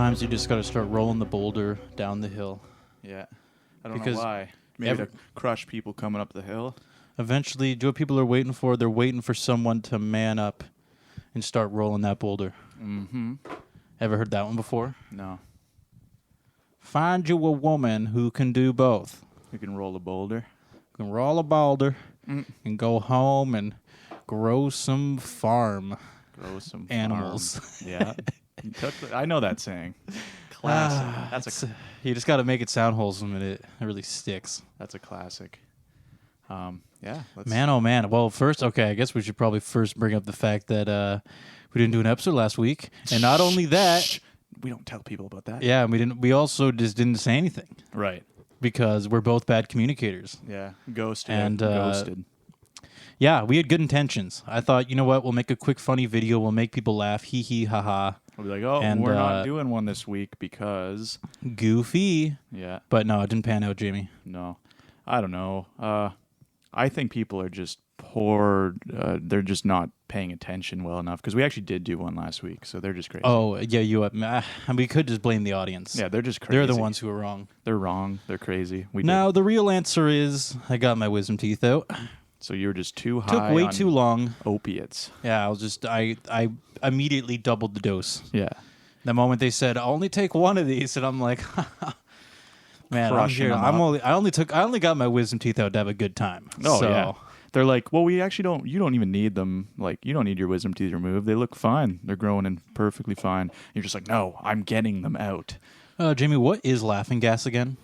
Sometimes you just got to start rolling the boulder down the hill. Yeah. I don't know why. Maybe to crush people coming up the hill. Eventually, do what people are waiting for. They're waiting for someone to man up and start rolling that boulder. Mm-hmm. Ever heard that one before? No. Find you a woman who can do both. You can roll a boulder. Can roll a boulder and go home and grow some farm. Grow some animals. Farm. Yeah. I know that saying. Classic. You just got to make it sound wholesome, and it really sticks. That's a classic. Yeah. Man, oh man. Well, first, okay, I guess we should probably first bring up the fact that we didn't do an episode last week, and not only that, we don't tell people about that. Yeah, we didn't. We also just didn't say anything, right? Because we're both bad communicators. Yeah, ghosted. Yeah, we had good intentions. I thought, you know what? We'll make a quick, funny video. We'll make people laugh. Hee hee ha ha. We'll be like, oh, and, we're not doing one this week because goofy. Yeah, but no, it didn't pan out, Jamie. No, I don't know. I think people are just poor. They're just not paying attention well enough because we actually did do one last week, so they're just crazy. Oh yeah, we could just blame the audience. Yeah, they're just crazy. They're the ones who are wrong. They're wrong. They're crazy. Now the real answer is I got my wisdom teeth out. So you were just too high. Took way too long. Opiates. Yeah, I immediately doubled the dose. Yeah. The moment they said only take one of these, and I'm like, man, I'm here. I only got my wisdom teeth out to have a good time. Oh yeah. They're like, well, we actually don't. You don't even need them. Like, you don't need your wisdom teeth removed. They look fine. They're growing in perfectly fine. You're just like, no, I'm getting them out. Jamie, what is laughing gas again?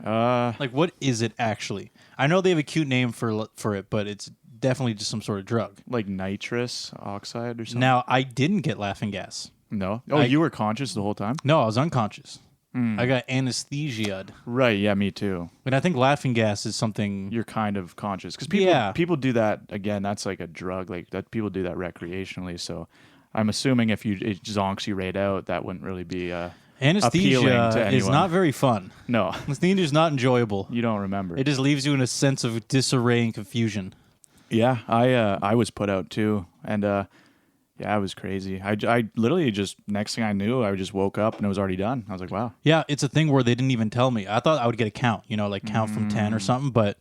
Like, what is it actually? I know they have a cute name for it, but it's definitely just some sort of drug. Like nitrous oxide or something? Now, I didn't get laughing gas. No? Oh, you were conscious the whole time? No, I was unconscious. I got anesthesia'd. Right, yeah, me too. But I think laughing gas is something... You're kind of conscious. Because people do that, again, that's like a drug. Like that, people do that recreationally, so I'm assuming if it zonks you right out, that wouldn't really be... Anesthesia is not very fun. No. Anesthesia is not enjoyable. You don't remember. It just leaves you in a sense of disarray and confusion. Yeah, I was put out too. And yeah, it was crazy. I literally just, next thing I knew, I just woke up and it was already done. I was like, wow. Yeah, it's a thing where they didn't even tell me. I thought I would get a count, like count from 10 or something, but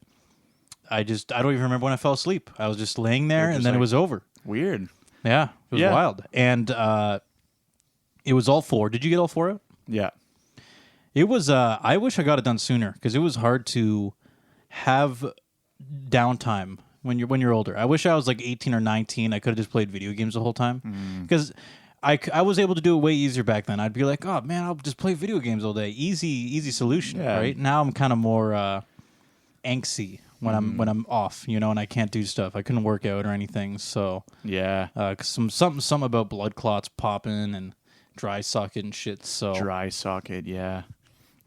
I don't even remember when I fell asleep. I was just laying there and then it was over. Weird. Yeah, it was wild. And it was all 4. Did you get all 4 out? Yeah. It was, I wish I got it done sooner because it was hard to have downtime when you're older. I wish I was like 18 or 19. I could have just played video games the whole time because I was able to do it way easier back then. I'd be like, oh man, I'll just play video games all day. Easy solution, right? Now I'm kind of more angsty when I'm off, and I can't do stuff. I couldn't work out or anything. So yeah, something about blood clots popping and dry socket and shit. So dry socket, yeah.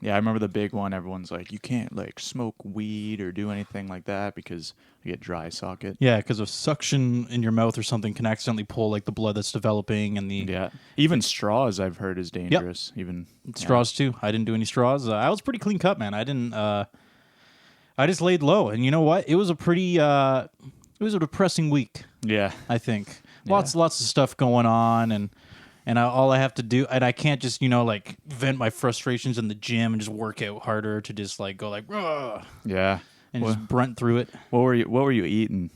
Yeah, I remember the big one. Everyone's like, you can't like smoke weed or do anything like that because you get dry socket. Yeah, because of suction in your mouth or something can accidentally pull like the blood that's developing and the even straws I've heard is dangerous. Yep. Even straws too. I didn't do any straws. I was pretty clean cut, man. I didn't. I just laid low, and you know what? It was a pretty. It was a depressing week. Yeah, I think lots of stuff going on and all I have to do, and I can't just, like vent my frustrations in the gym and just work out harder to just like go like, ugh, yeah, and just brunt through it. What were you eating?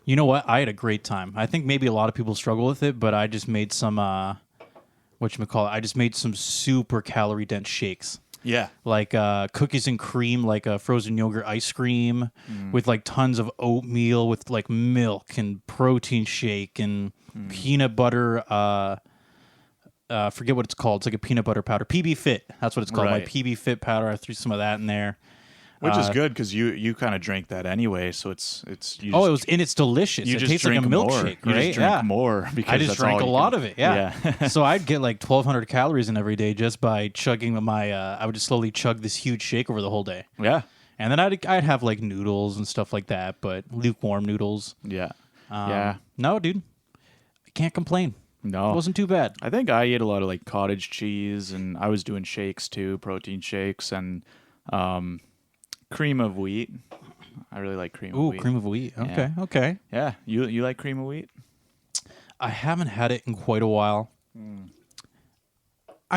You know what? I had a great time. I think maybe a lot of people struggle with it, but I just made some, whatchamacallit, I just made some super calorie dense shakes. Yeah. Like cookies and cream, like a frozen yogurt ice cream with like tons of oatmeal with like milk and protein shake and peanut butter. Forget what it's called. It's like a peanut butter powder. PB Fit. That's what it's called. Right. My PB Fit powder. I threw some of that in there. Which is good because you kind of drank that anyway, so it's. It's delicious. You it just tastes like a milkshake, right? You just drink more because I just drank a lot of it. Yeah. So I'd get like 1,200 calories in every day just by chugging my. I would just slowly chug this huge shake over the whole day. Yeah. And then I'd have like noodles and stuff like that, but lukewarm noodles. Yeah. No, dude, I can't complain. No, it wasn't too bad. I think I ate a lot of like cottage cheese, and I was doing shakes too, protein shakes, and cream of wheat. I really like cream of wheat. Ooh, cream of wheat. Okay, okay. Yeah, you like cream of wheat? I haven't had it in quite a while.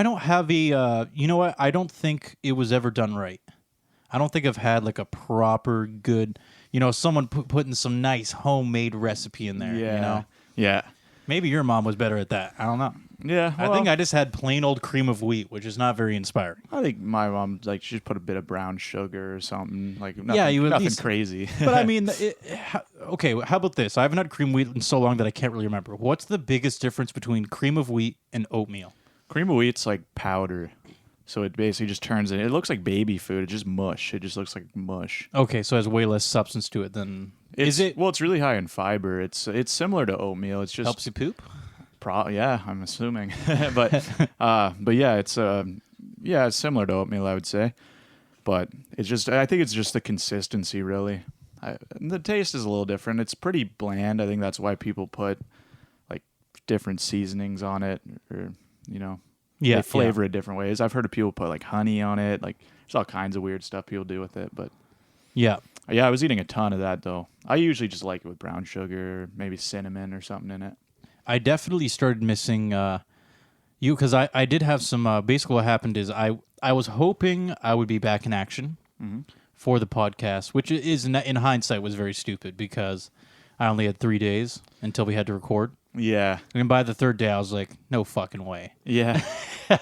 don't have a. You know what? I don't think it was ever done right. I don't think I've had like a proper good. Someone putting some nice homemade recipe in there. Yeah. Yeah. Maybe your mom was better at that. I don't know. Yeah. I think I just had plain old cream of wheat, which is not very inspiring. I think my mom she just put a bit of brown sugar or something nothing, nothing crazy. But I mean, okay. How about this? I haven't had cream of wheat in so long that I can't really remember. What's the biggest difference between cream of wheat and oatmeal? Cream of wheat's like powder, so it basically just turns it. It looks like baby food. It's just mush. It just looks like mush. Okay, so it has way less substance to it than. Is it? Well, it's really high in fiber. It's similar to oatmeal. It's just helps you poop. Yeah, I'm assuming, but yeah, it's similar to oatmeal, I would say, but I think it's just the consistency, really. The taste is a little different. It's pretty bland. I think that's why people put like different seasonings on it, or they flavor it different ways. I've heard of people put like honey on it. Like there's all kinds of weird stuff people do with it, but yeah, I was eating a ton of that though. I usually just like it with brown sugar, maybe cinnamon or something in it. I definitely started missing you because I did have some. Basically, what happened is I was hoping I would be back in action for the podcast, which is in hindsight was very stupid because I only had 3 days until we had to record. Yeah. And by the third day, I was like, no fucking way. Yeah.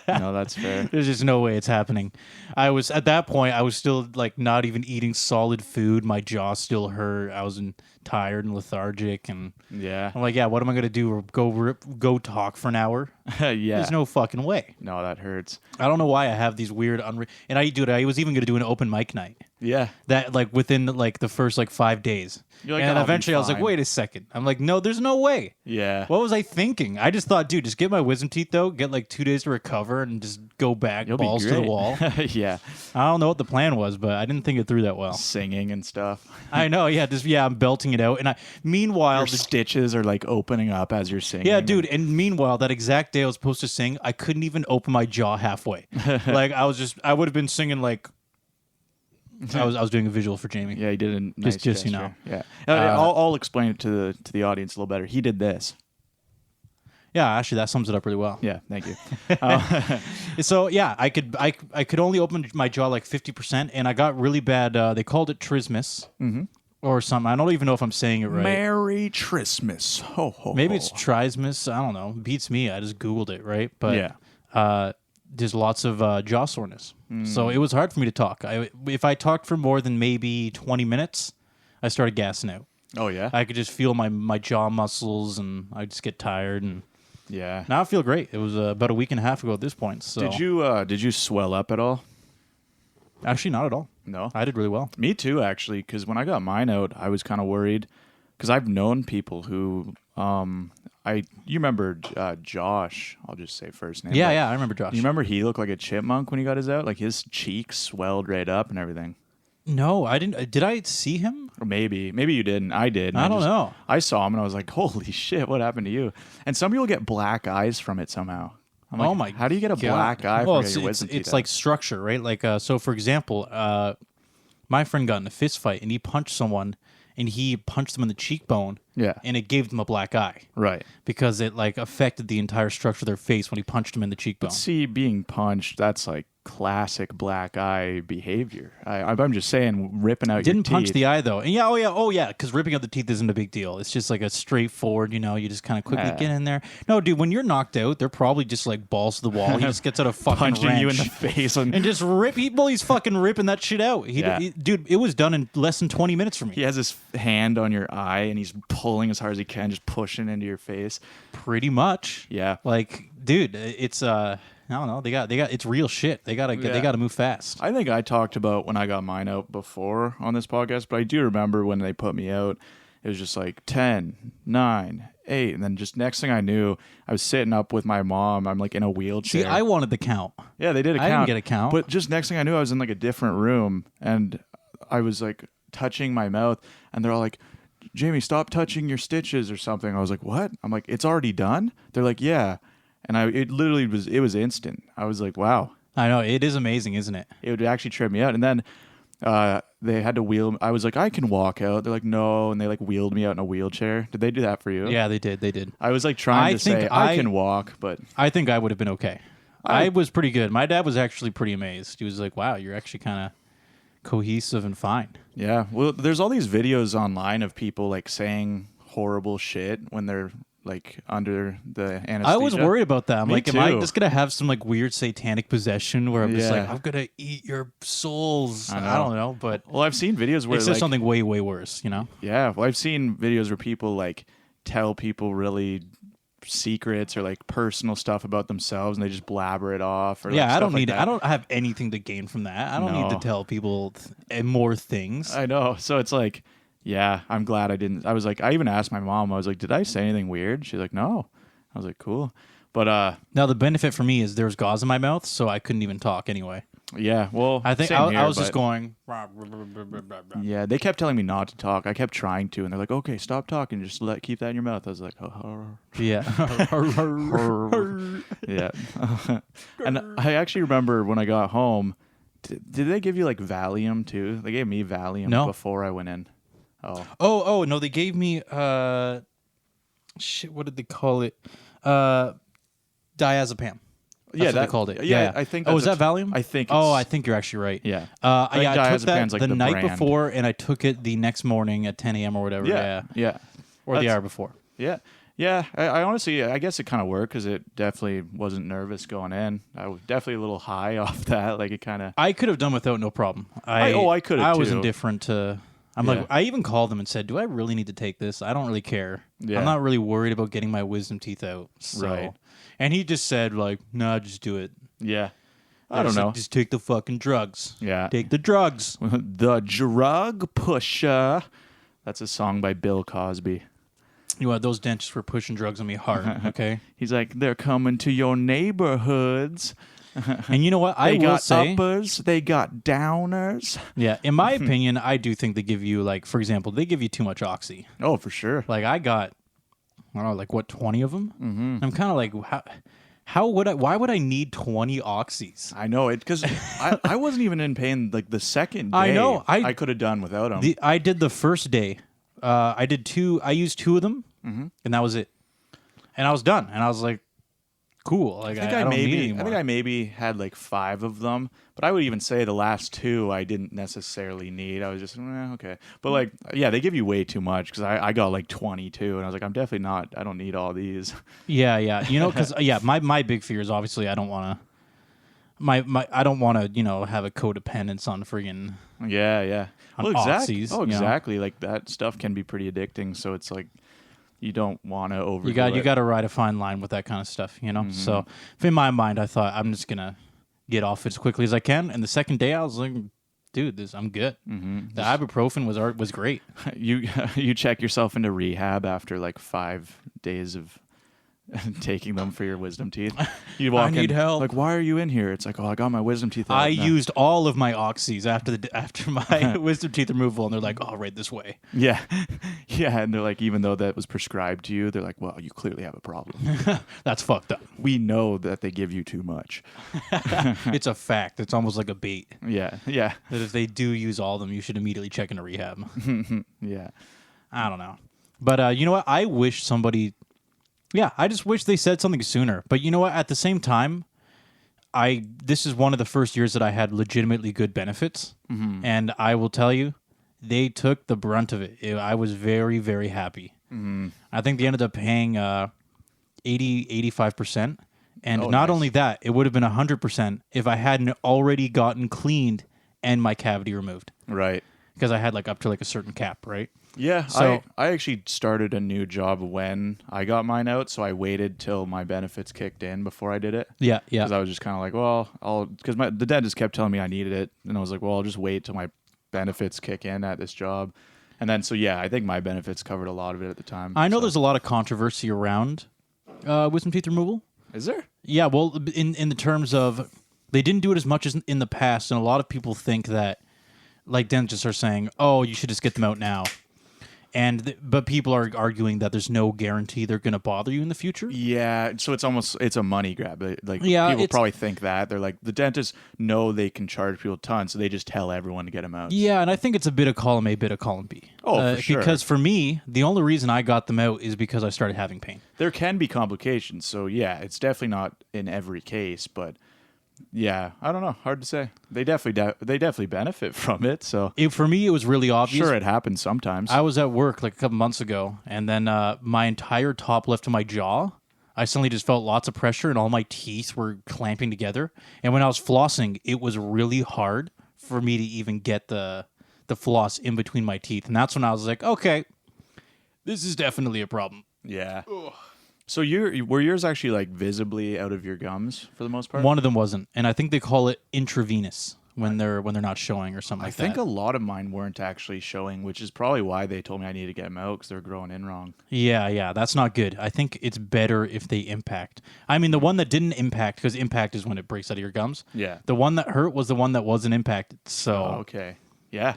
No, that's fair. There's just no way it's happening. At that point, I was still like not even eating solid food. My jaw still hurt. I was tired and lethargic. And yeah. I'm like, what am I going to do? Go talk for an hour? Yeah. There's no fucking way. No, that hurts. I don't know why I have these weird and I was even going to do an open mic night. Yeah. That like within like the first like 5 days. You're like, and eventually I was like, wait a second. I'm like, no, there's no way. Yeah. What was I thinking? I just thought, dude, just get my wisdom teeth though, get like 2 days to recover and just go back balls to the wall. Yeah. I don't know what the plan was, but I didn't think it through that well. Singing and stuff. I know, yeah, I'm belting it out. And meanwhile your stitches are like opening up as you're singing. Yeah, dude, and meanwhile, that exact day I was supposed to sing, I couldn't even open my jaw halfway. Like I would have been singing like I was doing a visual for Jamie. Yeah, he did a nice just gesture. Yeah. I'll explain it to the audience a little better. He did this. Yeah, actually, that sums it up really well. Yeah, thank you. So yeah, I could only open my jaw like 50%, and I got really bad. They called it trismus or something. I don't even know if I'm saying it right. Merry Trismus. Ho ho. Maybe it's trismus. I don't know. Beats me. I just googled it, right? But yeah. There's lots of jaw soreness, so it was hard for me to talk. If I talked for more than maybe 20 minutes, I started gassing out. Oh yeah. I could just feel my jaw muscles, and I just get tired. And yeah. now I feel great. It was about a week and a half ago at this point. So did you swell up at all? Actually, not at all. No, I did really well. Me too, actually. Because when I got mine out, I was kind of worried because I've known people who you remember Josh? I'll just say first name. Yeah, I remember Josh. You remember he looked like a chipmunk when he got his out? Like his cheeks swelled right up and everything. No, I didn't. Did I see him? Or maybe you didn't. I did. I don't know. I saw him and I was like, holy shit, what happened to you? And some people get black eyes from it somehow. I'm like, oh my! How do you get a black eye from your wisdom teeth? It's like structure, right? Like, so for example, my friend got in a fist fight and he punched someone. And he punched them in the cheekbone. Yeah. And it gave them a black eye. Right. Because it like affected the entire structure of their face when he punched them in the cheekbone. But see, being punched, that's like classic black eye behavior. I'm just saying, ripping out your teeth. Didn't punch the eye though. And oh yeah, because ripping out the teeth isn't a big deal. It's just like a straightforward, you just kind of quickly get in there. No, dude, when you're knocked out, they're probably just like balls to the wall. He just gets out a fucking punching wrench you in the face and just rip. He's fucking ripping that shit out. Dude, it was done in less than 20 minutes for me. He has his hand on your eye and he's pulling as hard as he can, just pushing into your face. Pretty much. Yeah. Like, dude, it's I don't know. They got it's real shit. They gotta move fast. I think I talked about when I got mine out before on this podcast, but I do remember when they put me out, it was just like 10, 9, 8, and then just next thing I knew, I was sitting up with my mom. I'm like in a wheelchair. See, I wanted the count. Yeah, they did a count. I didn't get a count. But just next thing I knew, I was in like a different room, and I was like touching my mouth, and they're all like, Jamie, stop touching your stitches or something. I was like, what? I'm like, it's already done? They're like, yeah. And it literally was instant. I was like, wow. I know. It is amazing, isn't it? It would actually trip me out. And then they had to wheel. I was like, I can walk out. They're like, no. And they like wheeled me out in a wheelchair. Did they do that for you? Yeah, they did. They did. I was like trying to say I can walk, but I think I would have been okay. I was pretty good. My dad was actually pretty amazed. He was like, "Wow, you're actually kind of cohesive and fine." Yeah. Well, there's all these videos online of people like saying horrible shit when they're like under the anesthesia. I was worried about that. I'm Me like, am I too. just gonna have some like weird satanic possession where I'm just like, Yeah. I'm gonna eat your souls? I know. I don't know, but Well, I've seen videos where it's like, just something way, way worse, you know? yeah. Well, I've seen videos where people like tell people really secrets or like personal stuff about themselves, and they just blabber it off. Or Yeah, like, I stuff don't like need. that. I don't have anything to gain from that. I don't need to No. tell people more things. I know. So it's like, yeah, I'm glad I didn't. I was like, I even asked my mom. I was like, did I say anything weird? She's like, no. I was like, cool. But Now the benefit for me is there was gauze in my mouth, so I couldn't even talk anyway. yeah, well, I think same I here, was just but- going. Yeah, they kept telling me not to talk. I kept trying to, and they're like, "Okay, stop talking. Just keep that in your mouth." I was like, Yeah. "Yeah." And I actually remember when I got home. Did they give you like Valium too? They gave me Valium No. before I went in. Oh, Oh no, they gave me shit. What did they call it? Diazepam. That's yeah, what they called it. Yeah, I think. Oh, is that's that Valium? I think. Oh, it's- I think you're actually right. yeah. I think took that diazepam's like the the night brand. before, and I took it the next morning at 10 a.m. or whatever. Yeah. Or the That's- hour before. Yeah. Yeah, I honestly, I guess it kind of worked because it definitely wasn't nervous going in. I was definitely a little high off that. Like it kind of. I could have done without no problem. I could have I was too. indifferent to. I'm Yeah. like, I even called them and said, "Do I really need to take this? I don't really care. Yeah. I'm not really worried about getting my wisdom teeth out." So. Right. And he just said, like, "No, just do it. Yeah. I don't know. Just take the fucking drugs. Yeah. Take the drugs." The Drug Pusher. That's a song by Bill Cosby. You know, those dentists were pushing drugs on me hard. Okay. He's like, they're coming to your neighborhoods. And you know what? I They will got say, uppers. They got downers. yeah, in my opinion, I do think they give you, like, for example, they give you too much oxy. Oh, for sure. Like, I got, I don't know, like, what, 20 of them? Mm-hmm. I'm kind of like, why would I need 20 oxys? I know it because I wasn't even in pain like the second day. I know. I could have done without them. I did the first day. I did two. I used two of them, Mm-hmm. and that was it. And I was done. And I was like, cool. Like I don't need anymore. I think I maybe had like 5 of them, but I would even say the last 2 I didn't necessarily need. I was just okay, but like yeah, they give you way too much because I got like 22, and I was like, I'm definitely not. I don't need all these. Yeah. You know, because my big fear is obviously I don't want to. I don't want to have a codependence on friggin' Yeah. On Well, exactly. oxys, Oh, you know? exactly. Like that stuff can be pretty addicting. So it's like you don't want to overdo you it. got to ride a fine line with that kind of stuff, you know. Mm-hmm. So in my mind, I thought I'm just gonna get off as quickly as I can. And the second day, I was like, dude, I'm good. Mm-hmm. The ibuprofen was great. You check yourself into rehab after like 5 days of taking them for your wisdom teeth. You walk need in, help. like, why are you in here? It's like, oh, I got my wisdom teeth out. I now. used all of my oxys after my wisdom teeth removal, and they're like, "Oh, right this way." Yeah. Yeah. And they're like, even though that was prescribed to you, they're like, well, you clearly have a problem. That's fucked up. We know that they give you too much. It's a fact. It's almost like a bait Yeah. that if they do use all of them, you should immediately check into rehab. Yeah. I don't know, but you know what? I wish somebody. Yeah, I just wish they said something sooner. But you know what? At the same time, this is one of the first years that I had legitimately good benefits, and I will tell you, they took the brunt of it. I was very, very happy. I think they ended up paying 85%, and Oh, not nice. only that, it would have been 100% if I hadn't already gotten cleaned and my cavity removed, Right. because I had like up to like a certain cap, right? Yeah, So- I actually started a new job when I got mine out, so I waited till my benefits kicked in before I did it. Yeah. Because I was just kind of like, well, because the dentist kept telling me I needed it, and I was like, well, I'll just wait till my benefits kick in at this job. And then, so yeah, I think my benefits covered a lot of it at the time. I know so. there's a lot of controversy around wisdom teeth removal. Is there? Yeah, well, in the terms of they didn't do it as much as in the past, and a lot of people think that, like dentists are saying, "Oh, you should just get them out now," but people are arguing that there's no guarantee they're going to bother you in the future. Yeah, so it's a money grab. Like Yeah, people it's- probably think that they're like the dentists know they can charge people a ton, so they just tell everyone to get them out. Yeah, and I think it's a bit of column A, bit of column B. Oh, for sure. Because for me, the only reason I got them out is because I started having pain. There can be complications, so yeah, it's definitely not in every case, but yeah, I don't know, hard to say. They definitely benefit from it, so For me, it was really obvious. sure it happens sometimes. I was at work like a couple months ago, and then my entire top left of my jaw, I suddenly just felt lots of pressure, and all my teeth were clamping together. And when I was flossing, it was really hard for me to even get the floss in between my teeth. And that's when I was like, okay, this is definitely a problem. Yeah. Ugh. So were yours actually like visibly out of your gums for the most part? One of them wasn't, and I think they call it intravenous when they're not showing or something like that. I think a lot of mine weren't actually showing, which is probably why they told me I needed to get them out because they're growing in wrong. Yeah, that's not good. I think it's better if they impact. I mean, the one that didn't impact, because impact is when it breaks out of your gums. Yeah. The one that hurt was the one that wasn't impacted. So okay. Yeah.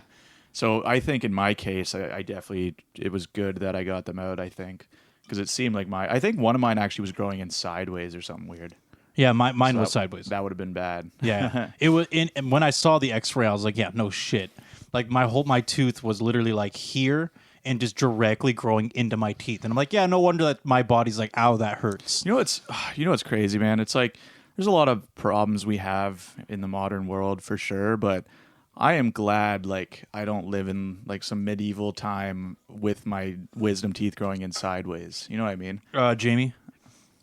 So I think in my case, I definitely, it was good that I got them out, I think. Because it seemed like I think one of mine actually was growing in sideways or something weird. Yeah, mine was sideways. That would have been bad. Yeah. It was and when I saw the x-ray, I was like, yeah, no shit. Like my tooth was literally like here and just directly growing into my teeth. And I'm like, yeah, no wonder that my body's like, ow, that hurts. You know what's crazy, man? It's like there's a lot of problems we have in the modern world for sure, but I am glad like I don't live in like some medieval time with my wisdom teeth growing in sideways. You know what I mean? Jamie,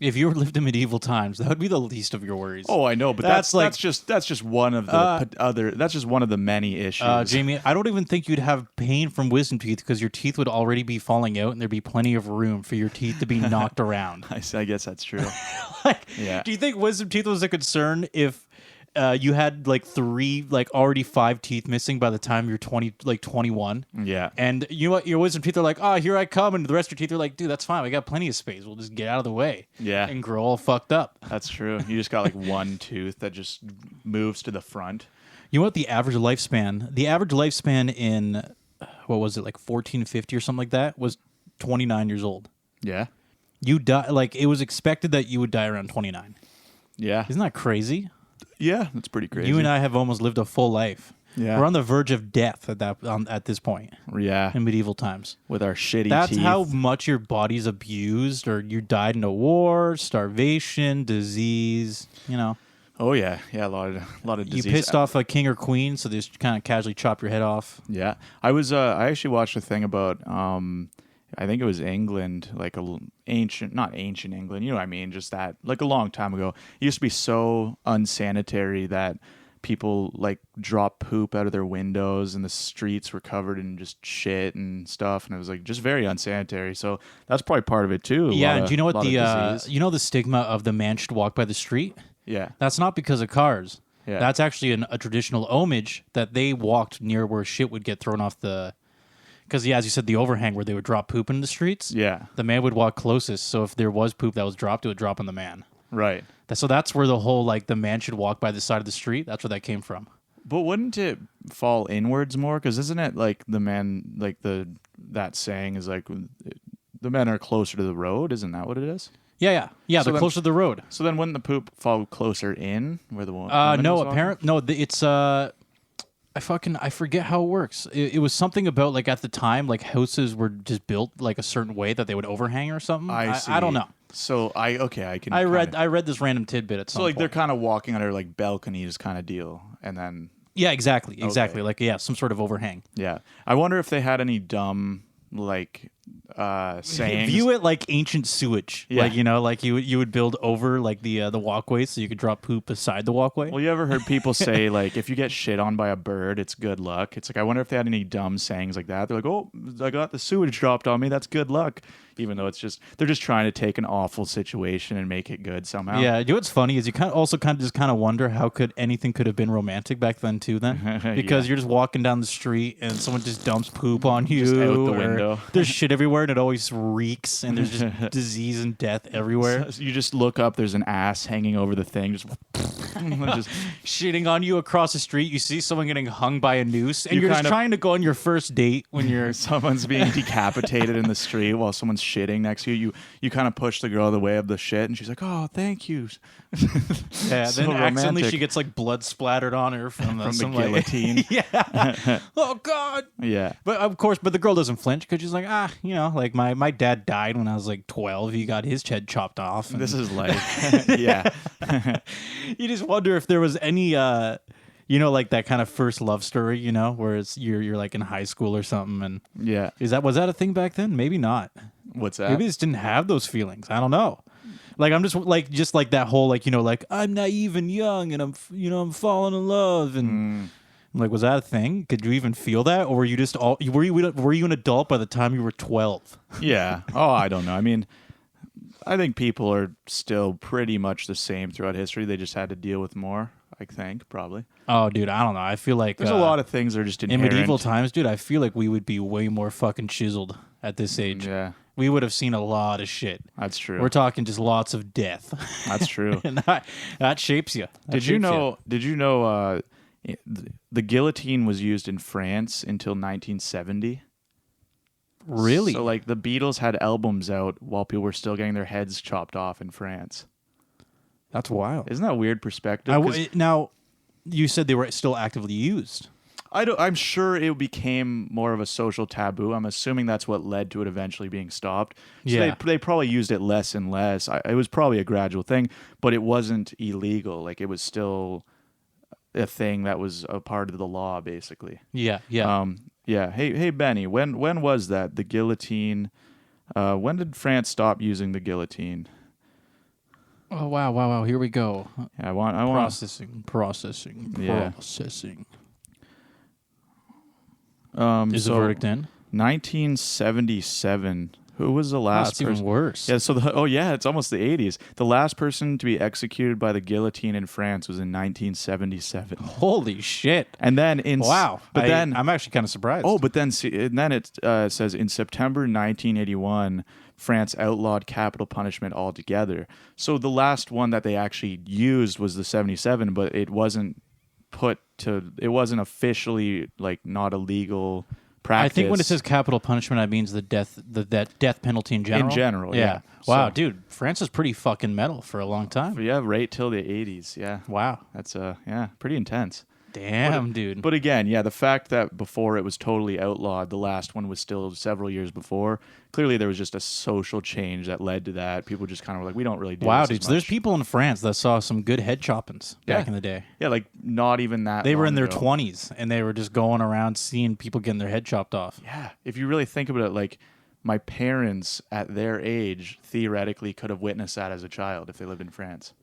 if you lived in medieval times, that would be the least of your worries. Oh, I know, but that's just one of the that's just one of the many issues. Jamie, I don't even think you'd have pain from wisdom teeth because your teeth would already be falling out and there'd be plenty of room for your teeth to be knocked around. I guess that's true. Yeah. Do you think wisdom teeth was a concern if you had like already 5 teeth missing by the time you're 21? Yeah. And you know what? Your wisdom teeth are like, oh, here I come. And the rest of your teeth are like, dude, that's fine. We got plenty of space. We'll just get out of the way. Yeah. And grow all fucked up. That's true. You just got like one tooth that just moves to the front. You know what? The average lifespan in, what was it, like 1450 or something like that, was 29 years old. Yeah. You die, like, it was expected that you would die around 29. Yeah. Isn't that crazy? Yeah, that's pretty crazy. You and I have almost lived a full life. Yeah. We're on the verge of death at this point. Yeah. In medieval times. With our shitty That's teeth. how much your body's abused, or you died in a war, starvation, disease, you know. Oh yeah. Yeah, a lot of disease. You pissed off a king or queen, so they just kind of casually chop your head off. Yeah. I actually watched a thing about I think it was England, like not ancient England, you know what I mean? Just that, like a long time ago. It used to be so unsanitary that people like drop poop out of their windows and the streets were covered in just shit and stuff. And it was like just very unsanitary. So that's probably part of it too. Yeah. And do you know what the stigma of the man should walk by the street? Yeah. That's not because of cars. Yeah. That's actually a traditional homage that they walked near where shit would get thrown off the... Because, yeah, as you said, the overhang where they would drop poop in the streets. Yeah. The man would walk closest. So if there was poop that was dropped, it would drop on the man. Right. So that's where the whole, like, the man should walk by the side of the street. That's where that came from. But wouldn't it fall inwards more? Because isn't it like the man, like that saying is like the men are closer to the road? Isn't that what it is? Yeah. So they're closer to the road. So then wouldn't the poop fall closer in where the woman it's I forget how it works. It was something about like at the time, like houses were just built like a certain way that they would overhang or something. I don't know. So I read this random tidbit at some point. They're kind of walking under like balconies kind of deal, and then exactly. Okay. Like some sort of overhang. Yeah, I wonder if they had any dumb like sayings. View it like ancient sewage. Yeah. Like, you know, like you would build over like the walkway so you could drop poop beside the walkway. Well, you ever heard people say like if you get shit on by a bird, it's good luck? It's like I wonder if they had any dumb sayings like that. They're like, "Oh, I got the sewage dropped on me. That's good luck." Even though they're just trying to take an awful situation and make it good somehow. Yeah, you know what's funny is you kind of wonder how anything could have been romantic back then too. Then because you're just walking down the street and someone just dumps poop on you just out the window. There's shit everywhere. and it always reeks, and there's just disease and death everywhere. So you just look up, there's an ass hanging over the thing, just Shitting on you across the street. You see someone getting hung by a noose, and You you're just kind of- trying to go on your first date when you're. someone's being decapitated in the street while someone's shitting next to you. You kind of push the girl the way of the shit, and she's like, "Oh, thank you." Yeah, So then accidentally romantic. she gets like blood splattered on her from, From the some, like- guillotine. yeah. Oh God. Yeah. But of course, the girl doesn't flinch because she's like, like my dad died when I was like 12. He got his head chopped off. And This is life. Yeah. you just wonder if there was any, like that kind of first love story, where it's you're like in high school or something. And Yeah. was that a thing back then? Maybe not. What's that? Maybe they just didn't have those feelings. I don't know. Like I'm just like that whole I'm naive and young and I'm falling in love and like was that a thing? Could you even feel that, or were you just were you an adult by the time you were 12? Yeah. Oh, I don't know. I mean, I think people are still pretty much the same throughout history. They just had to deal with more, I think, probably. Oh, dude, I don't know. I feel like There's a lot of things that are just in inherent. medieval times, dude. I feel like we would be way more fucking chiseled at this age. Yeah, We would have seen a lot of shit. that's true. We're talking just lots of death. That's true. And that shapes you. Did you know the guillotine was used in France until 1970? Really? So like the Beatles had albums out while people were still getting their heads chopped off in France. That's wild. Isn't that a weird perspective? 'Cause Now, you said they were still actively used. I'm sure it became more of a social taboo. I'm assuming that's what led to it eventually being stopped. So Yeah. they probably used it less and less. It was probably a gradual thing, but it wasn't illegal. Like it was still a thing that was a part of the law, basically. Yeah, yeah. Yeah. Hey, Benny. When was that? The guillotine. When did France stop using the guillotine? Oh wow! Here we go. Yeah, I want. Processing. Yeah. Is so the verdict in? 1977. Who was the last That's even person? worse. Yeah, so it's almost the 80s. The last person to be executed by the guillotine in France was in 1977. Holy shit! And then I'm actually kind of surprised. but then it says in September 1981, France outlawed capital punishment altogether. So the last one that they actually used was the 77, but it wasn't officially like not a legal practice. I think when it says capital punishment, that means that death penalty in general. In general, yeah. Wow, So- dude, France is pretty fucking metal for a long time. Yeah, right till the 80s. Yeah. Wow, That's pretty intense. damn, dude. But again, yeah, the fact that before it was totally outlawed, the last one was still several years before. Clearly, there was just a social change that led to that. People just kind of were like, we don't really do Wow, this dude. as So there's much. people in France that saw some good head choppings back Yeah. in the day. Yeah, like not even that. They were long in their ago. 20s and they were just going around seeing people getting their head chopped off. Yeah, if you really think about it, like my parents at their age theoretically could have witnessed that as a child if they lived in France.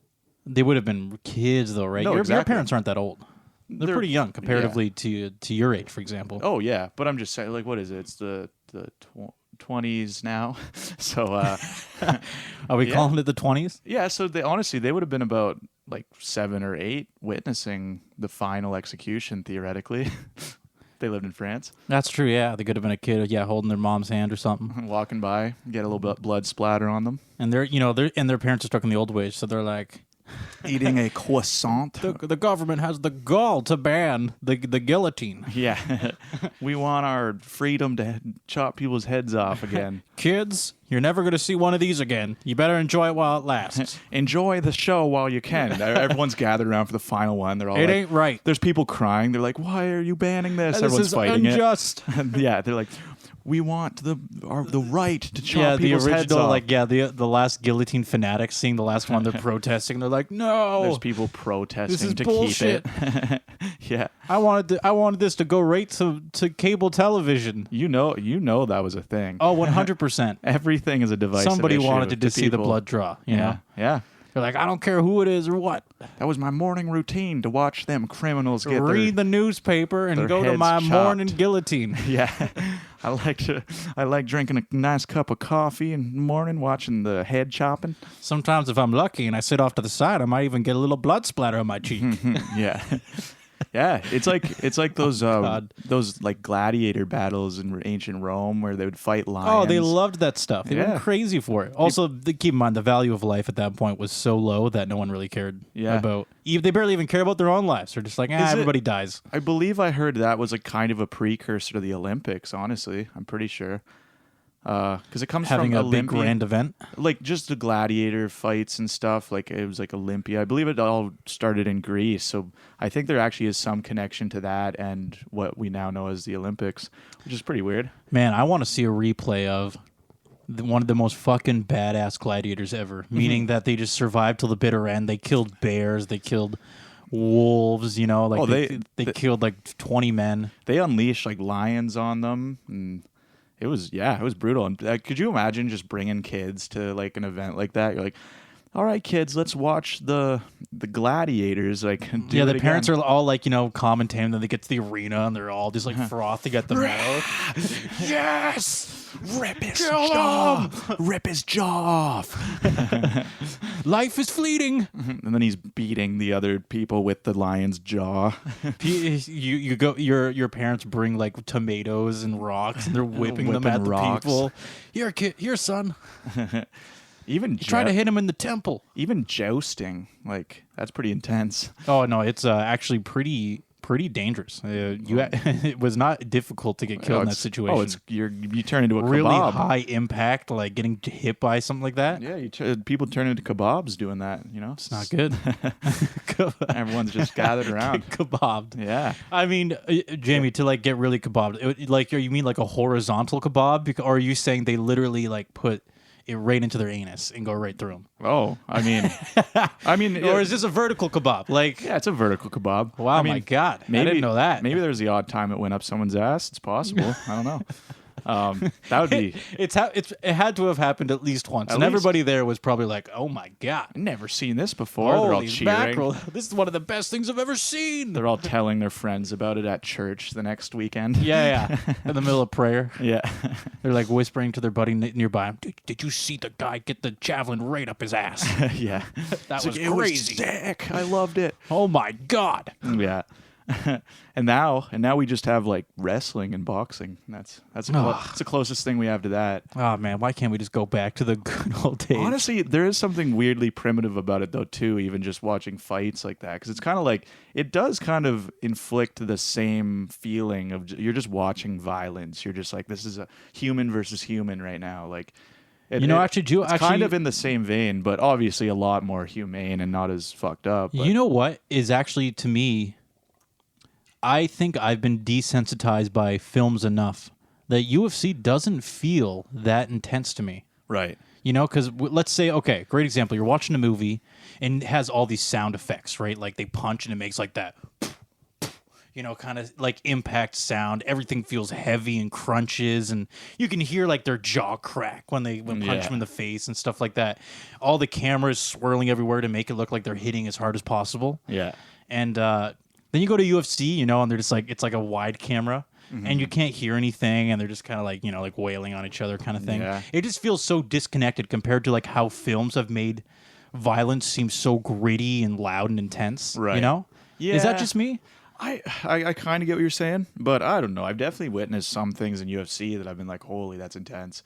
They would have been kids, though, right? No, Your exactly. parents aren't that old. They're pretty young comparatively to your age, for example. Oh yeah, but I'm just saying, like, what is it? It's the 20s now, so Are we yeah. calling it the 20s? yeah. So they would have been about like 7 or 8 witnessing the final execution theoretically. They lived in France, That's true. Yeah, they could have been a kid, holding their mom's hand or something. walking by, get a little bit blood splatter on them, And their parents are stuck in the old ways, so they're like, eating a croissant. the government has the gall to ban the guillotine. Yeah, we want our freedom to chop people's heads off again. Kids, you're never going to see one of these again. You better enjoy it while it lasts. Enjoy the show while you can. Everyone's gathered around for the final one. They're all It like, ain't right. There's people crying. They're like, "Why are you banning this?" This Everyone's is fighting unjust. it. Yeah, they're like, "We want the right to chop Yeah, the people's heads original, off." the last guillotine fanatics seeing the last one, they're protesting. They're like, no, There's people protesting to bullshit. keep it. Yeah, I wanted this to go right to cable television. you know that was a thing. Oh, 100%. Everything is a divisive Somebody issue wanted to see the people. blood draw. You know, Yeah. they're like, I don't care who it is or what. That was my morning routine to watch them criminals get Read the newspaper and their go to heads my chopped. morning guillotine. Yeah, I like drinking a nice cup of coffee in the morning, watching the head chopping. Sometimes if I'm lucky and I sit off to the side, I might even get a little blood splatter on my cheek. Yeah, Yeah, it's like God. those like gladiator battles in ancient Rome where they would fight lions. Oh, they loved that stuff. They Yeah. went crazy for it. Also, keep in mind the value of life at that point was so low that no one really cared Yeah. about. They barely even care about their own lives. They're just like, everybody dies. I believe I heard that was a kind of a precursor to the Olympics. Honestly, I'm pretty sure. Because it comes Having from a big grand event. like just the gladiator fights and stuff. Like it was like Olympia. I believe it all started in Greece. So I think there actually is some connection to that and what we now know as the Olympics, which is pretty weird. Man, I want to see a replay of one of the most fucking badass gladiators ever. Meaning that they just survived till the bitter end. They killed bears. They killed wolves. You know, like they killed like 20 men. They unleashed like lions on them and. It was brutal. And could you imagine just bringing kids to like an event like that? You're like, all right, kids, let's watch the gladiators. Like, the parents are all like, commentating. Then they get to the arena and they're all just like frothing at the mouth. Yes, rip his jaw, rip his jaw off. Life is fleeting. And then he's beating the other people with the lion's jaw. You go. Your parents bring like tomatoes and rocks, and they're whipping them at the people. Here, kid. Here, son. Even try to hit him in the temple. Even jousting, like that's pretty intense. Oh no, it's actually pretty dangerous. It was not difficult to get killed in that situation. You turn into a really kebab. High impact, like getting hit by something like that. Yeah, people turn into kebabs doing that. It's not good. Everyone's just gathered around, kebabbed. Yeah, I mean, Jamie, to like get really kebabbed, like you mean like a horizontal kebab, or are you saying they literally like put it right into their anus and go right through them? Oh, I mean, or is this a vertical kebab? Like, yeah, it's a vertical kebab. Wow, my God, I didn't know that. Maybe there's the odd time it went up someone's ass. It's possible. I don't know. That would be. It had to have happened at least once, and everybody there was probably like, "Oh my God, never seen this before." Holy They're all cheering. Mackerel. This is one of the best things I've ever seen. They're all telling their friends about it at church the next weekend. Yeah, in the middle of prayer. Yeah, they're like whispering to their buddy nearby. Did you see the guy get the javelin right up his ass? Yeah, that was crazy. It was sick. I loved it. Oh my God. Yeah. and now we just have like wrestling and boxing. That's the closest thing we have to that. Oh man, why can't we just go back to the good old days? Honestly, there is something weirdly primitive about it though too, even just watching fights like that, because it's kind of like it does kind of inflict the same feeling of you're just watching violence. You're just like, this is a human versus human right now. Like it's kind of in the same vein, but obviously a lot more humane and not as fucked up. But. You know what is actually, to me, I think I've been desensitized by films enough that UFC doesn't feel that intense to me. Right. Because let's say, okay, great example. You're watching a movie and it has all these sound effects, right? Like they punch and it makes like that, kind of like impact sound. Everything feels heavy and crunches, and you can hear like their jaw crack when punch them in the face and stuff like that. All the cameras swirling everywhere to make it look like they're hitting as hard as possible. Yeah. And then you go to UFC, and they're just like, it's like a wide camera, and you can't hear anything, and they're just kind of like, like wailing on each other kind of thing. Yeah. It just feels so disconnected compared to like how films have made violence seem so gritty and loud and intense. Right. Yeah. Is that just me? I kind of get what you're saying, but I don't know. I've definitely witnessed some things in UFC that I've been like, holy, that's intense.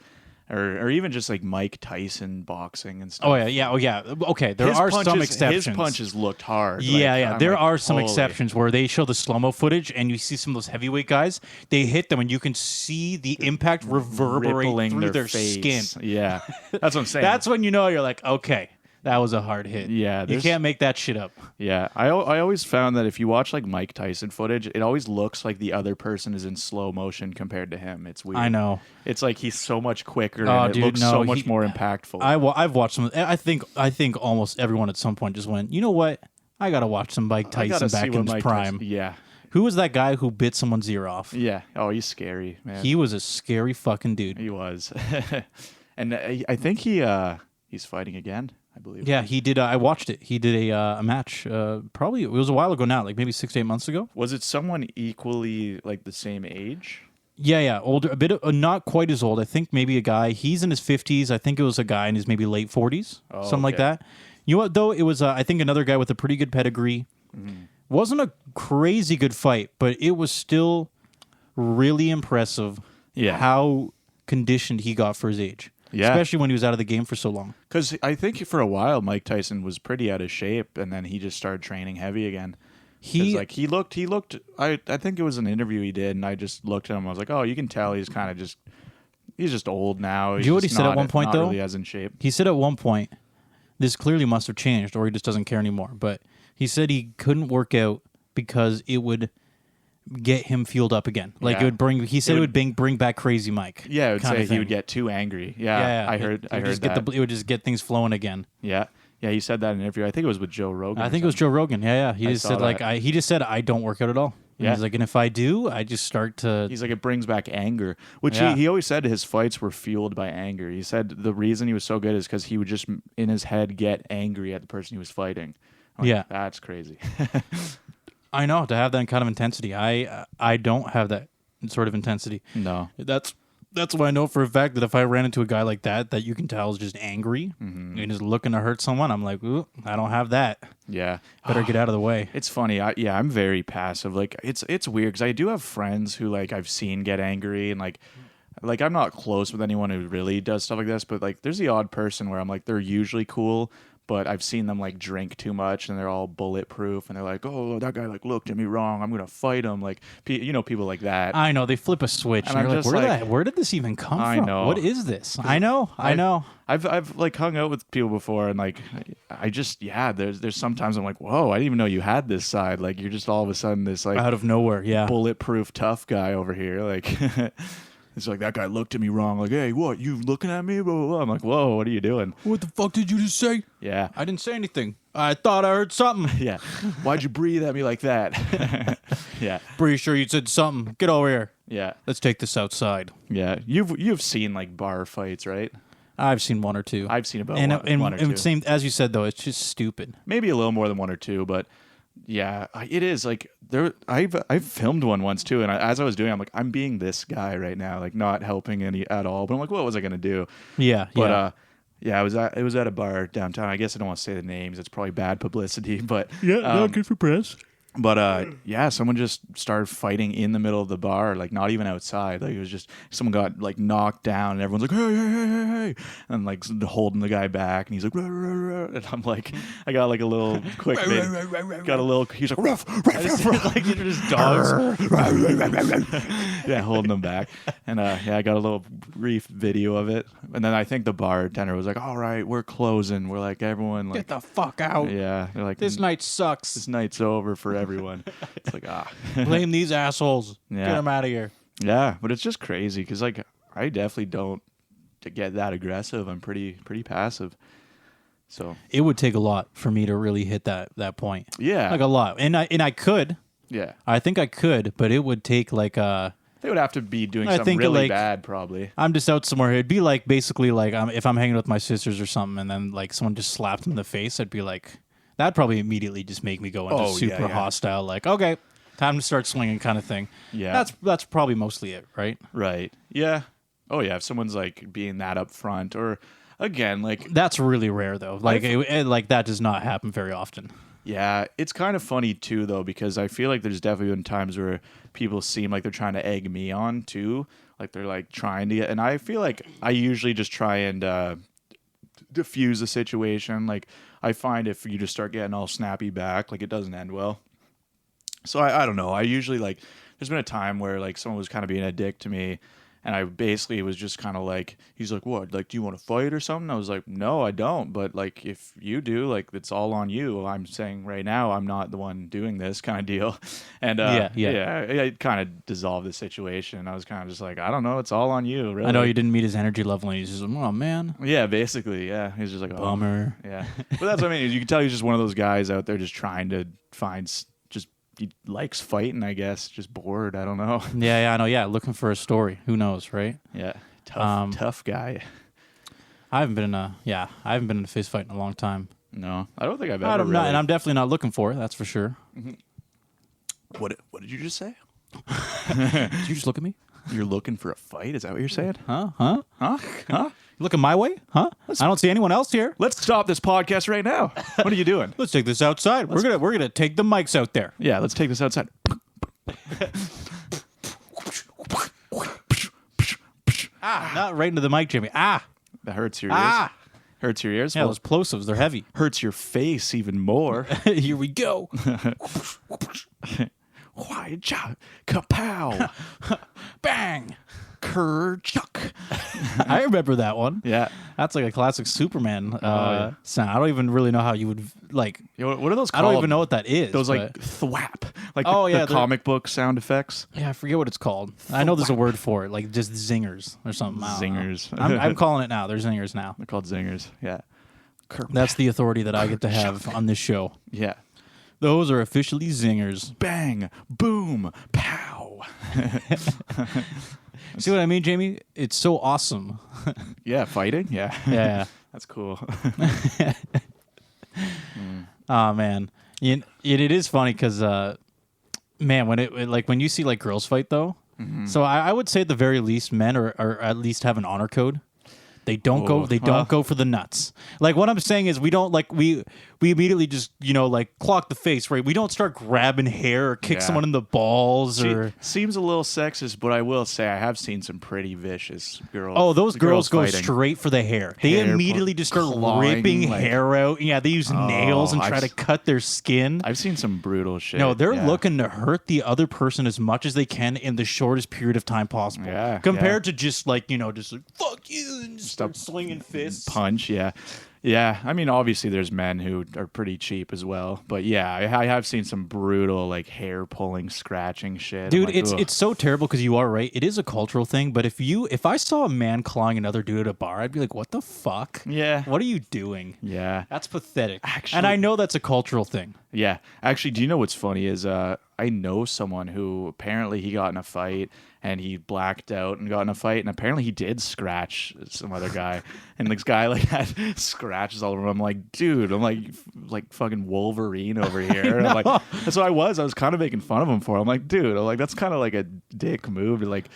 Or even just like Mike Tyson boxing and stuff. Oh yeah. Okay, there are some exceptions. His punches looked hard. Yeah. There are some exceptions where they show the slow-mo footage and you see some of those heavyweight guys. They hit them and you can see the impact reverberate through their skin. Yeah, that's what I'm saying. That's when you're like, okay, that was a hard hit. Yeah, you can't make that shit up. Yeah, I always found that if you watch like Mike Tyson footage, it always looks like the other person is in slow motion compared to him. It's weird. I know. It's like he's so much quicker and it looks so much more impactful. I've watched some. I think almost everyone at some point just went, you know what? I gotta watch some Mike Tyson back in his prime. Yeah. Who was that guy who bit someone's ear off? Yeah. Oh, he's scary, man. He was a scary fucking dude. He was. And I think he's fighting again, I believe. Yeah, he did. I watched it. He did a match. Probably it was a while ago now, like maybe 6 to 8 months ago. Was it someone equally like the same age? Yeah, older, a bit, not quite as old. I think maybe a guy. He's in his 50s. I think it was a guy in his maybe late 40s, something like that. You know what though? It was I think another guy with a pretty good pedigree. Wasn't a crazy good fight, but it was still really impressive how conditioned he got for his age. Yeah. Especially when he was out of the game for so long. Because I think for a while, Mike Tyson was pretty out of shape, and then he just started training heavy again. He looked. I think it was an interview he did, and I just looked at him. I was like, oh, you can tell he's kind of he's just old now. Do you know what he said at one point, though? Really as in shape. He said at one point, this clearly must have changed, or he just doesn't care anymore. But he said he couldn't work out because it would get him fueled up again. Like it would bring. He said it would bring back Crazy Mike. Yeah, it would say he would get too angry. Yeah, I heard that. It would just get things flowing again. Yeah. Yeah, he said that in an interview. I think it was with Joe Rogan. I think it was Joe Rogan. Yeah. He just said he just said I don't work out at all. And he's like, and if I do, I just start to. He's like, it brings back anger, which he always said his fights were fueled by anger. He said the reason he was so good is because he would just in his head get angry at the person he was fighting. Like, that's crazy. I know, to have that kind of intensity. I don't have that sort of intensity. No, That's why I know for a fact that if I ran into a guy like that you can tell is just angry and is looking to hurt someone, I'm like, ooh, I don't have that. Yeah. Better get out of the way. It's funny. I'm very passive. Like, it's weird because I do have friends who, like, I've seen get angry and, like I'm not close with anyone who really does stuff like this, but, like, there's the odd person where I'm like, they're usually cool, but I've seen them, like, drink too much and they're all bulletproof and they're like, oh, that guy, like, looked at me wrong. I'm going to fight him. Like, people like that. I know. They flip a switch and you're like, where did this even come from? I know. What is this? I know. I've like hung out with people before and like I just there's sometimes I'm like, whoa, I didn't even know you had this side. Like you're just all of a sudden this like out of nowhere, bulletproof tough guy over here. Like it's like that guy looked at me wrong. Like, hey, what, you looking at me? Blah, blah, blah. I'm like, whoa, what are you doing? What the fuck did you just say? Yeah. I didn't say anything. I thought I heard something. Yeah. Why'd you breathe at me like that? Yeah. Pretty sure you said something. Get over here. Yeah. Let's take this outside. Yeah. You've seen like bar fights, right? I've seen one or two. I've seen about one or two. And same as you said though, it's just stupid. Maybe a little more than one or two, but yeah, it is like there. I've filmed one once too, and as I was doing, I'm like, I'm being this guy right now, like not helping any at all. But I'm like, what was I gonna do? Yeah, but it was at a bar downtown. I guess I don't want to say the names; it's probably bad publicity. But not good for press. But someone just started fighting in the middle of the bar, like not even outside. Like it was just someone got like knocked down, and everyone's like, hey, and like holding the guy back, and he's like, rah, rah, rah. And I'm like, I got like a little quick, he's like, ruff, like they're just dogs, yeah, holding them back, and I got a little brief video of it, and then I think the bartender was like, all right, we're closing. We're like, everyone, like, get the fuck out. Yeah, they're like, this night sucks. This night's over for everyone. It's like, blame these assholes. Yeah. Get them out of here. Yeah, but it's just crazy because like I definitely don't get that aggressive. I'm pretty passive. So it would take a lot for me to really hit that point. Yeah, like a lot, and I could. Yeah, I think I could, but it would take like They would have to be doing something really bad, probably. I'm just out somewhere. It'd be like basically like if I'm hanging with my sisters or something, and then like someone just slapped them in the face. I'd be like. That'd probably immediately just make me go into super hostile, like, okay, time to start swinging kind of thing. Yeah. That's probably mostly it, right? Right. Yeah. Oh, yeah. If someone's, like, being that upfront or, again, like... That's really rare, though. Like, like that does not happen very often. Yeah. It's kind of funny, too, though, because I feel like there's definitely been times where people seem like they're trying to egg me on, too. Like, they're, like, trying to get... And I feel like I usually just try and... diffuse the situation. Like I find if you just start getting all snappy back, like it doesn't end well. So I don't know. I usually like there's been a time where like someone was kind of being a dick to me and I basically was just kind of like, he's like, what, like, do you want to fight or something? I was like, no, I don't. But like, if you do, like, it's all on you. I'm saying right now, I'm not the one doing this kind of deal. And it kind of dissolved the situation. I was kind of just like, I don't know. It's all on you. Really. I know you didn't meet his energy level and he's just like, oh man. Yeah, basically. Yeah. He's just like, oh, bummer. Yeah. But that's what I mean. You can tell he's just one of those guys out there just trying to find he likes fighting, I guess. Just bored. I don't know. Yeah, I know. Yeah, looking for a story. Who knows, right? Yeah, tough guy. I haven't been in a fist fight in a long time. No, I don't think I've ever. And I'm definitely not looking for it. That's for sure. Mm-hmm. What did you just say? Did you just look at me? You're looking for a fight? Is that what you're saying? Huh? You looking my way? Huh? I don't see anyone else here. Let's stop this podcast right now. What are you doing? Let's take this outside. We're gonna take the mics out there. Yeah, let's take this outside. Not right into the mic, Jimmy. That hurts your ears. Hurts your ears. Yeah, those plosives, they're heavy. Hurts your face even more. Here we go. Why, kapow, Bang. Kerchuck. I remember that one. Yeah. That's like a classic Superman sound. I don't even really know how you would like. What are those called? I don't even know what that is. Those but- like thwap, like the they're- comic book sound effects. Yeah, I forget what it's called. I know there's a word for it, like just zingers or something. I don't know. Zingers. I'm calling it now. They're zingers now. They're called zingers. Yeah. That's the authority that I get to have on this show. Yeah. Those are officially zingers. Bang, boom, pow. See what I mean, Jamie? It's so awesome. Yeah, fighting. Yeah. Yeah. That's cool. Oh man, it is funny because man, when you see like girls fight though, so I would say at the very least men are at least have an honor code. They don't go for the nuts. Like what I'm saying is we don't like we immediately just like clock the face, right? We don't start grabbing hair or kick someone in the balls or seems a little sexist, but I will say I have seen some pretty vicious girls. Oh, those girls go fighting. straight for the hair. They immediately just start clawing, ripping like- hair out. Yeah, they use nails and try to cut their skin. I've seen some brutal shit. No, they're looking to hurt the other person as much as they can in the shortest period of time possible. Yeah, Compared to just like, just like, fuck you, and just start slinging fists. Punch, yeah. Yeah, I mean, obviously there's men who are pretty cheap as well. But yeah, I have seen some brutal, like, hair-pulling, scratching shit. Dude, like, it's so terrible because you are right. It is a cultural thing. But if I saw a man clawing another dude at a bar, I'd be like, what the fuck? Yeah. What are you doing? Yeah. That's pathetic. Actually- and I know that's a cultural thing. Yeah. Actually, do you know what's funny is I know someone who apparently he got in a fight and he blacked out and got in a fight, and apparently he did scratch some other guy, and this guy like had scratches all over him. I'm like, dude, I'm like fucking Wolverine over here. And I'm like, that's what I was kind of making fun of him for. I'm like, dude, that's kind of like a dick move to like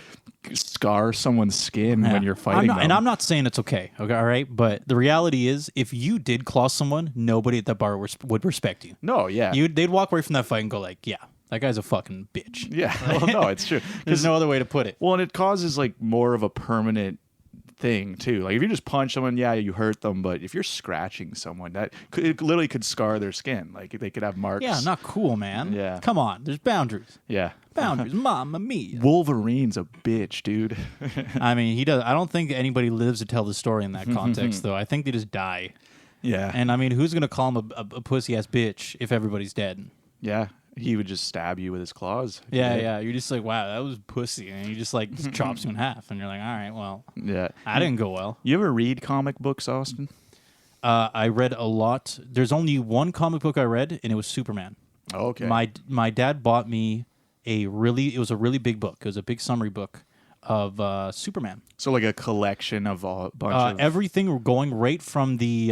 scar someone's skin when you're fighting them. And I'm not saying it's okay, all right? But the reality is, if you did claw someone, nobody at that bar would respect you. No, yeah. They'd walk away from that fight and go like, yeah, that guy's a fucking bitch. Yeah, well, no, it's true. There's no other way to put it. Well, and it causes like more of a permanent thing too. Like if you just punch someone, yeah, you hurt them, but if you're scratching someone, it literally could scar their skin. Like they could have marks. Yeah, not cool, man. Yeah. Come on, there's boundaries. Yeah. Boundaries, mamma mia. Wolverine's a bitch, dude. I mean, he does. I don't think anybody lives to tell the story in that context, though. I think they just die. Yeah. And I mean, who's gonna call him a pussy ass bitch if everybody's dead? Yeah. He would just stab you with his claws. Yeah. You're just like, wow, that was pussy, and he just chops you in half, and you're like, all right, well, Yeah. that didn't go well. You ever read comic books, Austin? I read a lot. There's only one comic book I read, and it was Superman. Oh, okay. My dad bought me it was a really big book. It was a big summary book of Superman. So like a collection of a bunch of Everything going right from the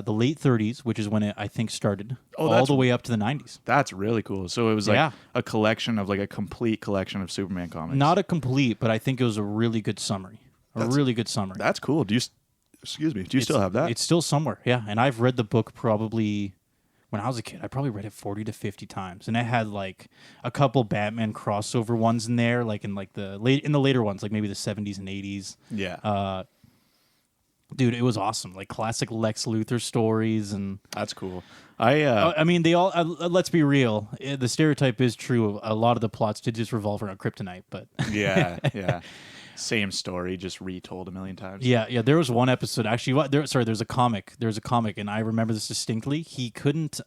late 30s, which is when it I think started, all the way up to the 90s. That's really cool. So it was like a collection of like a complete collection of Superman comics. Not a complete, but I think it was a really good summary. Really good summary. That's cool. Do you still have that? It's still somewhere, yeah. And I've read the book probably when I was a kid. I probably read it 40 to 50 times, and it had like a couple Batman crossover ones in there, like in the later ones, like maybe the 70s and 80s. Yeah. Dude, it was awesome. Like classic Lex Luthor stories, and That's cool. I mean, they all. Let's be real. The stereotype is true. A lot of the plots did just revolve around kryptonite, but yeah. Same story, just retold a million times. Yeah. There was one episode actually. There's a comic. There's a comic, and I remember this distinctly. He couldn't.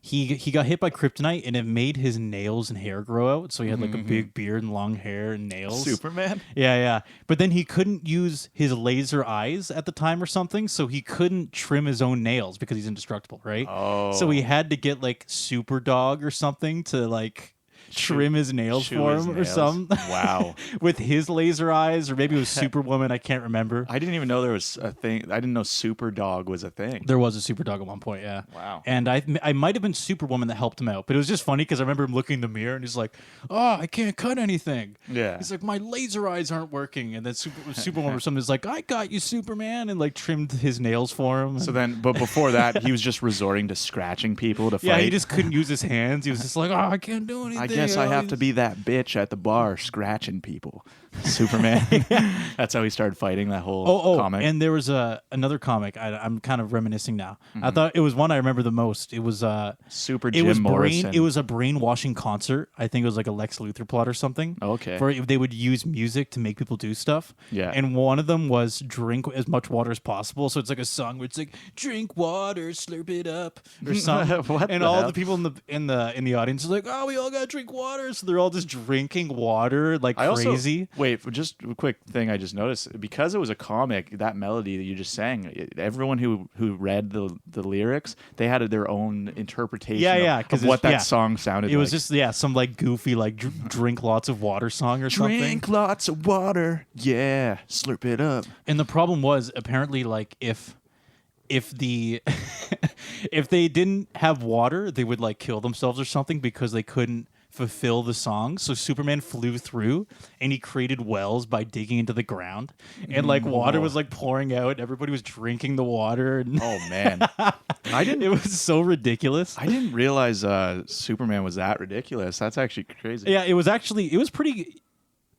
He got hit by kryptonite, and it made his nails and hair grow out. So he had like a big beard and long hair and nails. Superman? Yeah. But then he couldn't use his laser eyes at the time or something, so he couldn't trim his own nails because he's indestructible, right? Oh. So he had to get like Super Dog or something to like trim his nails Chew for his him or nails. something. Wow. With his laser eyes, or maybe it was Superwoman. I can't remember. I didn't even know there was a thing. I didn't know Super Dog was a thing. There was a super dog at one point, yeah. Wow. And I might have been Superwoman that helped him out, but it was just funny because I remember him looking in the mirror and he's like, "Oh, I can't cut anything." Yeah. He's like, "My laser eyes aren't working," and then Superwoman or something is like, "I got you, Superman," and like trimmed his nails for him. So then, but before that, he was just resorting to scratching people to fight. yeah, he just couldn't use his hands. He was just like, "Oh, I can't do anything." I guess I have to be that bitch at the bar scratching people. Superman. That's how he started fighting that whole comic. And there was another comic. I'm kind of reminiscing now. I thought it was one I remember the most. It was Super Jim Morrison. It was a brainwashing concert. I think it was like a Lex Luthor plot or something. Okay. For they would use music to make people do stuff. Yeah. And one of them was drink as much water as possible. So it's like a song where it's like drink water, slurp it up, or something. What and the all hell? the people in the audience are like, "Oh, we all gotta drink water." So they're all just drinking water like crazy. Wait, just a quick thing I just noticed. Because it was a comic, that melody that you just sang, everyone who read the lyrics, they had their own interpretation of what that song sounded like. It was just some like goofy like drink lots of water song or something. Drink lots of water, yeah, slurp it up. And the problem was apparently like if the if they didn't have water, they would like kill themselves or something because they couldn't fulfill the song. So Superman flew through and he created wells by digging into the ground, and like water was like pouring out. Everybody was drinking the water. And Oh man, it was so ridiculous. I didn't realize Superman was that ridiculous. That's actually crazy. Yeah, it was pretty.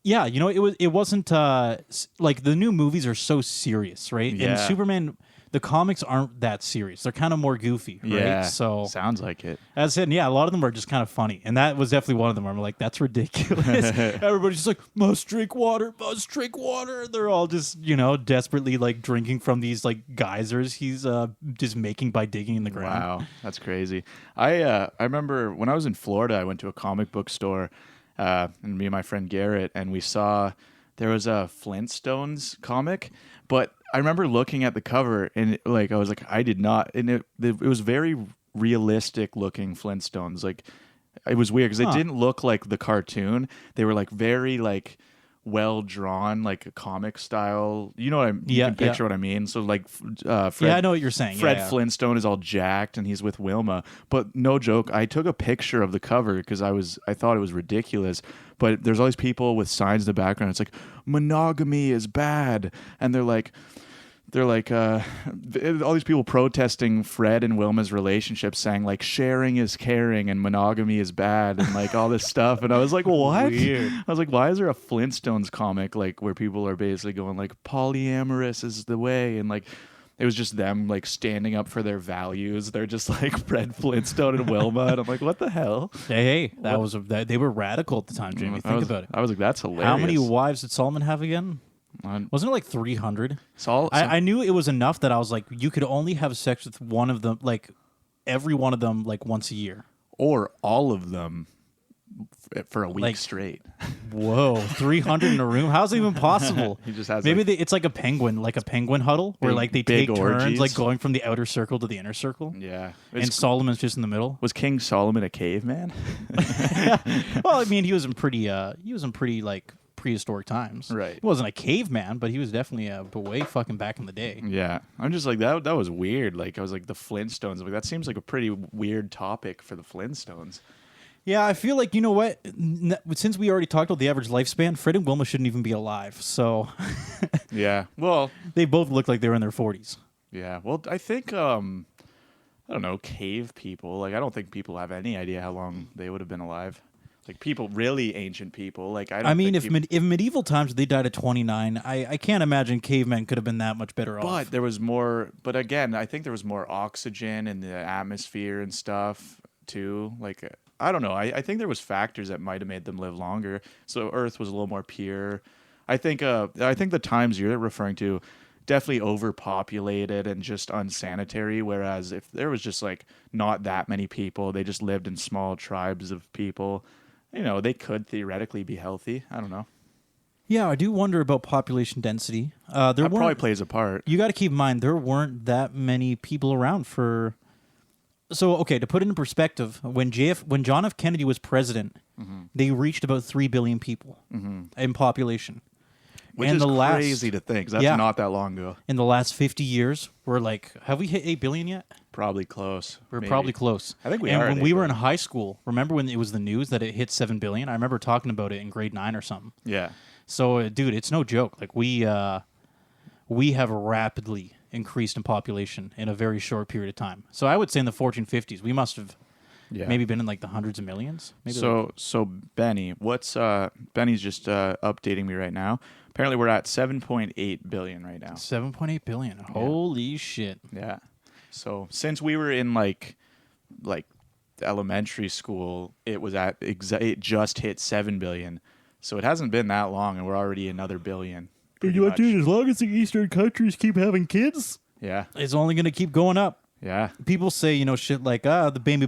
Yeah, it wasn't like the new movies are so serious, right? Yeah. And Superman, the comics aren't that serious. They're kind of more goofy, right? Yeah, So sounds like it. as I said, yeah, a lot of them are just kind of funny, and that was definitely one of them. Where I'm like, that's ridiculous. Everybody's just like, must drink water, must drink water. They're all just desperately like drinking from these like geysers he's just making by digging in the ground. Wow, that's crazy. I remember when I was in Florida, I went to a comic book store, and me and my friend Garrett, and we saw there was a Flintstones comic, but I remember looking at the cover and I was like, I did not, and it was very realistic looking Flintstones. Like it was weird because they didn't look like the cartoon. They were like very like well drawn, like a comic style. You know what you can picture what I mean. So like, Fred, I know what you're saying. Fred Flintstone is all jacked and he's with Wilma. But no joke, I took a picture of the cover because I thought it was ridiculous. But there's all these people with signs in the background. It's like monogamy is bad, and they're like all these people protesting Fred and Wilma's relationship, saying like sharing is caring and monogamy is bad and like all this stuff. And I was like, what? Weird. I was like, why is there a Flintstones comic like where people are basically going like polyamorous is the way, and like it was just them like standing up for their values. They're just like Fred Flintstone and Wilma, and I'm like, what the hell? Hey, they were radical at the time, Jamie. Think about it. I was like, that's hilarious. How many wives did Solomon have again? Wasn't it like 300? I knew it was enough that I was like, you could only have sex with one of them, like every one of them, like once a year, or all of them for a week like, straight. Whoa, 300 in a room? How's it even possible? He just has maybe it's like a penguin huddle where like they take turns, orgies. like going from the outer circle to the inner circle. Yeah, and Solomon's just in the middle. Was King Solomon a caveman? Well, I mean, he was in pretty like prehistoric times. Right. He wasn't a caveman, but he was definitely but way fucking back in the day. Yeah. I'm just like, that was weird. Like, I was like, the Flintstones. Like, that seems like a pretty weird topic for the Flintstones. Yeah, I feel like, you know what? Since we already talked about the average lifespan, Fred and Wilma shouldn't even be alive. So, yeah. Well, they both look like they were in their 40s. Yeah. Well, I think, I don't know, cave people. Like, I don't think people have any idea how long they would have been alive. Like people, really ancient people. Like I mean, if medieval times they died at 29, I can't imagine cavemen could have been that much better off. But there was more. But again, I think there was more oxygen in the atmosphere and stuff too. Like I don't know. I think there was factors that might have made them live longer. So Earth was a little more pure. I think the times you're referring to definitely overpopulated and just unsanitary. Whereas if there was just like not that many people, they just lived in small tribes of people. You know, they could theoretically be healthy. I don't know. Yeah, I do wonder about population density. That probably plays a part. You got to keep in mind there weren't that many people around for. So okay, to put it in perspective, when John F. Kennedy was president, they reached about 3 billion people in population. Which and is the crazy to think. 'Cause that's not that long ago. In the last 50 years, we're like, have we hit 8 billion yet? Probably close. We're probably close. I think we and are. And when we were in high school, remember when it was the news that it hit 7 billion? I remember talking about it in grade 9 or something. Yeah. So, dude, it's no joke. Like we have rapidly increased in population in a very short period of time. So I would say in the 1450s, we must have maybe been in like the hundreds of millions. Maybe so Benny, Benny's just updating me right now. Apparently, we're at 7.8 billion right now. 7.8 billion. Holy shit. Yeah. So since we were in like elementary school, it was it just hit 7 billion. So it hasn't been that long, and we're already another billion. Dude, as long as the Eastern countries keep having kids, it's only going to keep going up. Yeah. People say, shit like, the baby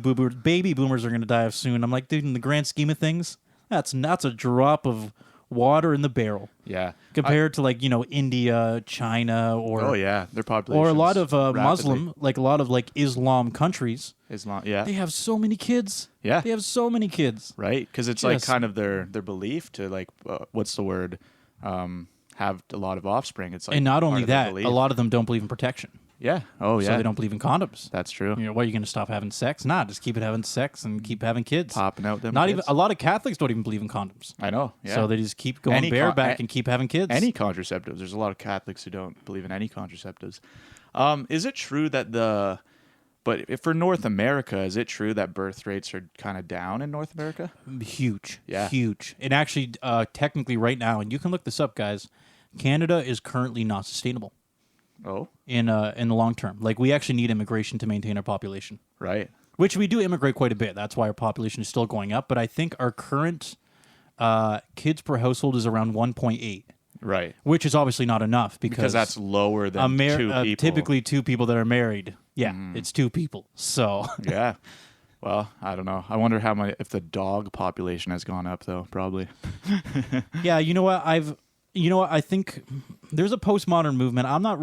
boomers are going to die soon. I'm like, dude, in the grand scheme of things, that's a drop of water in the barrel. Yeah. Compared to like, India, China, or their population, or a lot of Muslim, like a lot of like Islam countries. They have so many kids. Yeah. They have so many kids. Right? Because it's like kind of their belief to like, what's the word? Have a lot of offspring. It's like, and not only that, a lot of them don't believe in protection. Yeah. Oh, yeah. So they don't believe in condoms. That's true. What, are you going to stop having sex? Nah, just keep having sex and keep having kids. Popping out them Not kids. even a lot of Catholics don't even believe in condoms. I know. Yeah. So they just keep going bareback and keep having kids. Any contraceptives. There's a lot of Catholics who don't believe in any contraceptives. Is it true that but if for North America, is it true that birth rates are kind of down in North America? Huge. Yeah. Huge. And actually, technically right now, and you can look this up, guys, Canada is currently not sustainable. Oh. In the long term. Like, we actually need immigration to maintain our population. Right. Which we do immigrate quite a bit. That's why our population is still going up. But I think our current kids per household is around 1.8. Right. Which is obviously not enough because that's lower than 2 people. Typically 2 people that are married. Yeah, it's 2 people. So yeah. Well, I don't know. I wonder if the dog population has gone up though. Probably. Yeah, you know what? I think there's a postmodern movement. I don't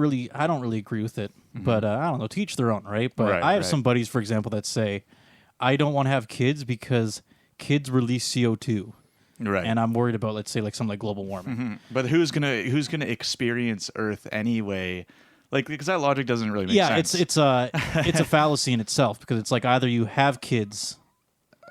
really agree with it, but I don't know. To each their own, right? But I have some buddies, for example, that say, I don't want to have kids because kids release CO2. Right. And I'm worried about, let's say, like something like global warming. Mm-hmm. But who's gonna experience Earth anyway? Like, because that logic doesn't really make sense. Yeah, it's a fallacy in itself because it's like either you have kids,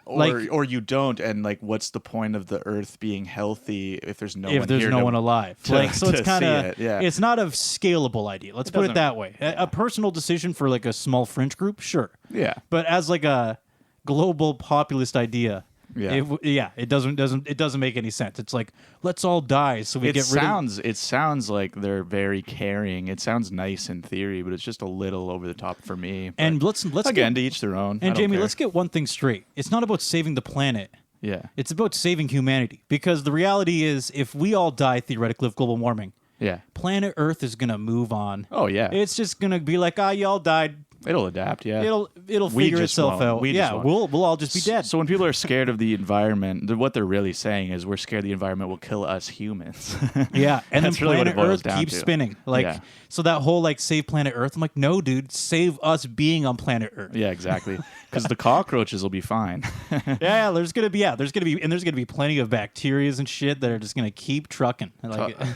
or you don't, and like, what's the point of the Earth being healthy if there's no one alive? So it's kind of it's not a scalable idea. Let's put it that way. A personal decision for like a small fringe group, sure. Yeah. But as like a global populist idea. It doesn't make any sense. It's like, let's all die so we get rid of... It sounds like they're very caring. It sounds nice in theory, but it's just a little over the top for me. But and let's again, to each their own. And Jamie, let's get one thing straight. It's not about saving the planet. Yeah. It's about saving humanity. Because the reality is, if we all die theoretically of global warming, planet Earth is going to move on. Oh, yeah. It's just going to be like, y'all died. It'll adapt, yeah. It'll figure itself out. We'll all just be dead. So when people are scared of the environment, what they're really saying is we're scared the environment will kill us humans. Yeah, and then really planet Earth keeps spinning. So that whole like save planet Earth, I'm like, no, dude, save us being on planet Earth. Yeah, exactly. Because the cockroaches will be fine. There's gonna be plenty of bacteria and shit that are just gonna keep trucking.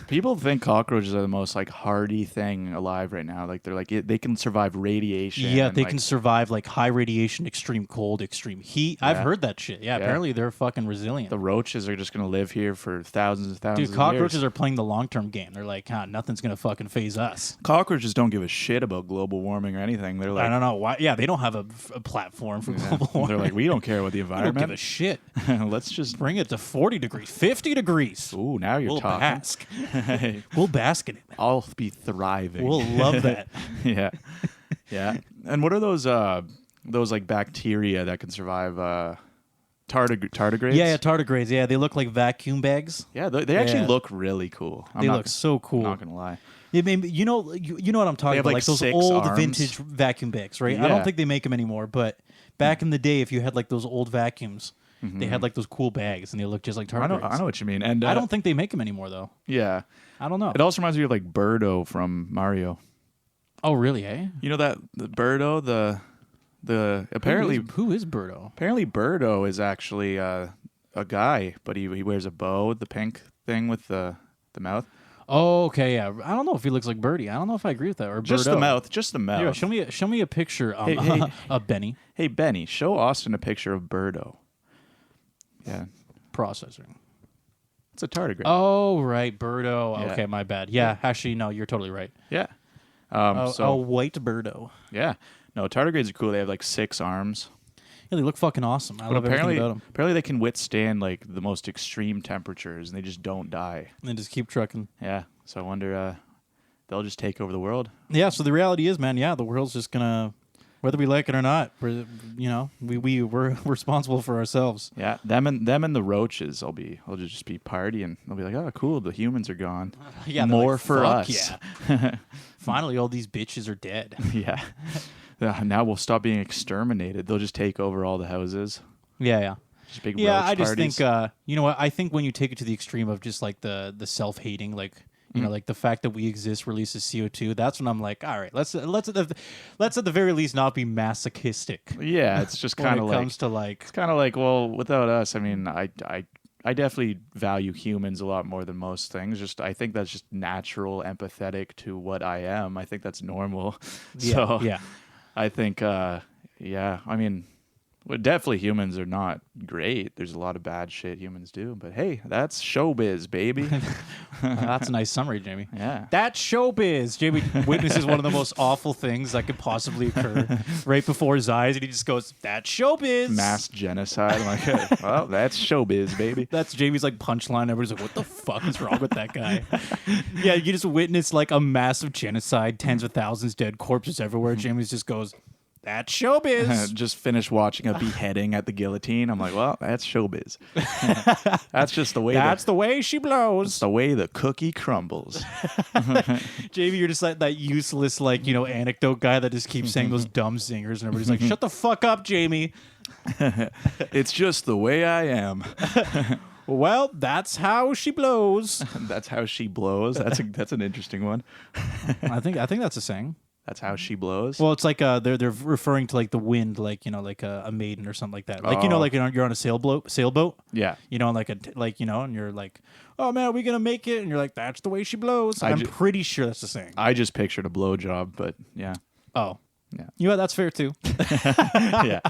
People think cockroaches are the most like hardy thing alive right now. Like they're like they can survive radiation. Yeah, they can survive like high radiation, extreme cold, extreme heat. I've heard that shit. Yeah, apparently they're fucking resilient. The roaches are just gonna live here for thousands and thousands. Dude, cockroaches are playing the long term game. They're like, nothing's gonna fucking phase us. Cockroaches don't give a shit about global warming or anything. They're like, I don't know why. Yeah, they don't have a platform for global warming. They're like, we don't care about the environment. We don't give a shit. Let's just bring it to 40 degrees, 50 degrees. Ooh, now you're talking. Bask. We'll bask in it. I'll be thriving. We'll love that. Yeah. Yeah. And what are those like bacteria that can survive tardigrades? Yeah, tardigrades. Yeah, they look like vacuum bags. Yeah, they actually look really cool. They look so cool. I'm not gonna lie. You know what I'm talking about, like those old vintage vacuum bags, right? Yeah. I don't think they make them anymore, but back in the day, if you had like those old vacuums, they had like those cool bags, and they look just like tardigrades. I know what you mean, and I don't think they make them anymore, though. Yeah, I don't know. It also reminds me of like Birdo from Mario. Oh, really? Eh? You know that the Birdo, the apparently who is Birdo? Apparently, Birdo is actually a guy, but he wears a bow, the pink thing with the mouth. Oh, okay, yeah. I don't know if he looks like Birdie. I don't know if I agree with that. Or Just Birdo. the mouth. Just the mouth. Yeah, show me a picture Hey. of Benny. Hey, Benny, show Austin a picture of Birdo. Yeah. Processing. It's a tardigrade. Oh, right, Birdo. Yeah. Okay, my bad. Yeah, actually, no, you're totally right. Yeah. A white Birdo. Yeah. No, tardigrades are cool. They have like 6 arms. Yeah, they look fucking awesome. I But love everything about them. apparently they can withstand like the most extreme temperatures and they just don't die. And they just keep trucking. Yeah. So I wonder they'll just take over the world. Yeah, so the reality is, man, the world's just gonna, whether we like it or not, we're responsible for ourselves. Yeah. Them and the roaches will just be partying. They'll be like, "Oh, cool, the humans are gone." Yeah, More like, for fuck us. Yeah. Finally, all these bitches are dead. Yeah. Now we'll stop being exterminated. They'll just take over all the houses. Yeah. Just big Yeah, roach I just parties. think, you know what? I think when you take it to the extreme of just like the self-hating, like, you know, like the fact that we exist releases CO2, that's when I'm like, all right, let's at the very least not be masochistic. Yeah, it's just When kind it of like comes to like, it's kind of like, well, without us, I mean, I definitely value humans a lot more than most things. Just I think that's just natural, empathetic to what I am. I think that's normal. So yeah. I think, I mean, well, definitely humans are not great. There's a lot of bad shit humans do, but hey, that's showbiz, baby. That's a nice summary, Jamie. Yeah. That's showbiz. Jamie witnesses one of the most awful things that could possibly occur right before his eyes, and he just goes, "That's showbiz." Mass genocide. I'm like, well, that's showbiz, baby. That's Jamie's like punchline. Everybody's like, "What the fuck is wrong with that guy?" Yeah, you just witness like a massive genocide, tens of thousands dead corpses everywhere. Jamie's just goes, "That's showbiz." Just finished watching a beheading at the guillotine. I'm like, well, that's showbiz. That's just the way. That's the way she It's blows. the way the cookie crumbles. Jamie, you're just like that useless, like, you know, anecdote guy that just keeps saying those dumb singers, and everybody's like, "Shut the fuck up, Jamie." It's just the way I am. Well, that's how she blows. That's how she blows. That's an interesting one. I think that's a saying. That's how she blows. Well, it's like they're referring to like the wind, like, you know, like a maiden or something like that. Like, you know, Oh. like you're on a sailboat. Yeah. You know, like you know, and you're like, "Oh man, are we gonna make it?" And you're like, "That's the way she blows." I'm pretty sure that's the saying. I just pictured a blowjob, but yeah. Oh, Yeah. you know what? That's fair too. Yeah.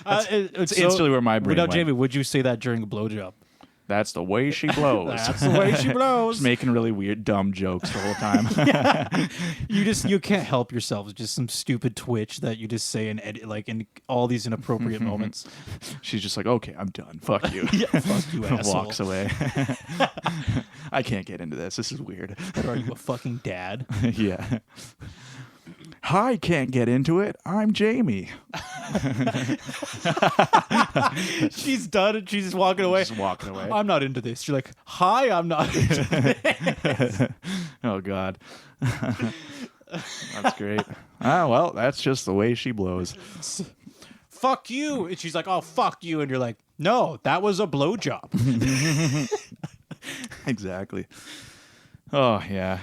It's instantly where my brain Without went. Jamie, would you say that during a blowjob? That's the way she blows. That's the way she blows. Just making really weird, dumb jokes the whole time. You can't help yourself. It's just some stupid twitch that you just say and edit, like in all these inappropriate moments. She's just like, okay, I'm done. Fuck you. Yeah, fuck you, asshole. Walks away. I can't get into this. This is weird. What are you, a fucking dad? Yeah. I can't get into it. I'm Jamie. She's done and she's just walking away. Just walking away. I'm not into this. You're like, "Hi, I'm not into this." Oh, God. That's great. Well, that's just the way she blows. Fuck you. And she's like, "Oh, fuck you." And you're like, "No, that was a blowjob." Exactly. Oh, yeah.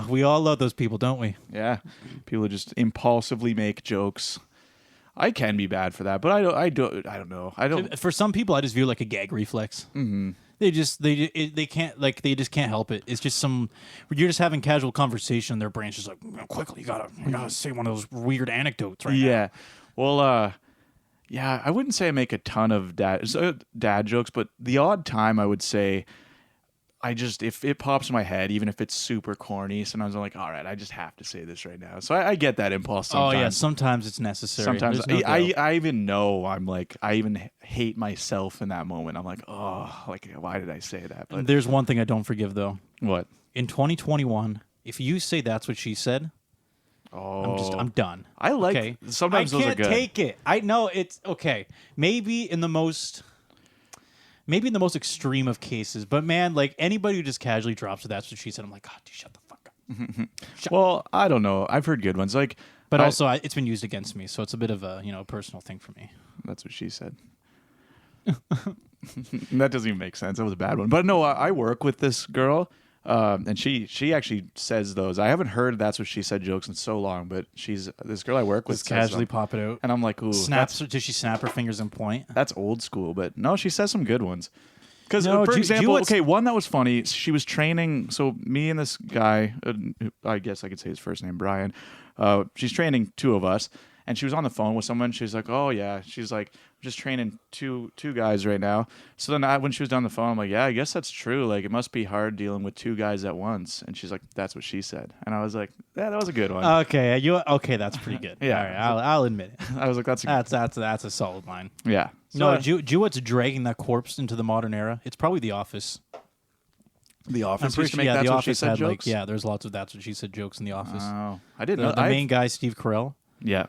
We all love those people, don't we? Yeah. People just impulsively make jokes. I can be bad for that, but I don't know. I don't. For some people, I just view it like a gag reflex. Mm-hmm. They just can't help it. It's just you're just having casual conversation, and their brain's just like, "Quickly, you gotta say one of those weird anecdotes right now." Yeah. Well, yeah, I wouldn't say I make a ton of dad jokes, but the odd time I would say if it pops in my head, even if it's super corny, sometimes I'm like, all right, I just have to say this right now. So I get that impulse sometimes. Oh yeah, sometimes it's necessary. Sometimes There's no doubt. I even know I even hate myself in that moment. I'm like, oh, like why did I say that? But There's one thing I don't forgive though. what? In 2021, if you say "that's what she said," Oh, I'm done. I like Okay? sometimes I those are can't good. take it. I know it's okay. Maybe in the most extreme of cases, but man, like anybody who just casually drops "that's what she said," I'm like, "God, dude, shut the fuck up." Well, I don't know. I've heard good ones. Like, But also, it's been used against me, so it's a bit of a personal thing for me. that's what she said. That doesn't even make sense. That was a bad one. But no, I work with this girl, and she actually says those. I haven't heard "that's what she said" jokes in so long, but this girl I work with Just says casually them. pop it out. And I'm like, ooh, Does she snap her fingers and point? that's old school. But no, she says some good ones. Because, No, for example, Guillotine- okay, one that was funny, she was training, so me and this guy, I guess I could say his first name, Brian, she's training two of us, and she was on the phone with someone. She's like, oh, yeah. She's like, just training two guys right now. So then when she was on the phone, I'm like, yeah, I guess that's true. Like, it must be hard dealing with two guys at once. And she's like, that's what she said. And I was like, yeah, that was a good one. Okay, that's pretty good. Yeah. All right, I'll admit it. I was like, that's That's a solid line. yeah. No, So, Jewet's dragging that corpse into the modern era. It's probably The Office. The I'm Office pretty used to sure. make Yeah, that's The what she Office said had jokes? there's lots of that's what she said jokes in The Office. Oh, I didn't know. The main guy, Steve Carell. Yeah.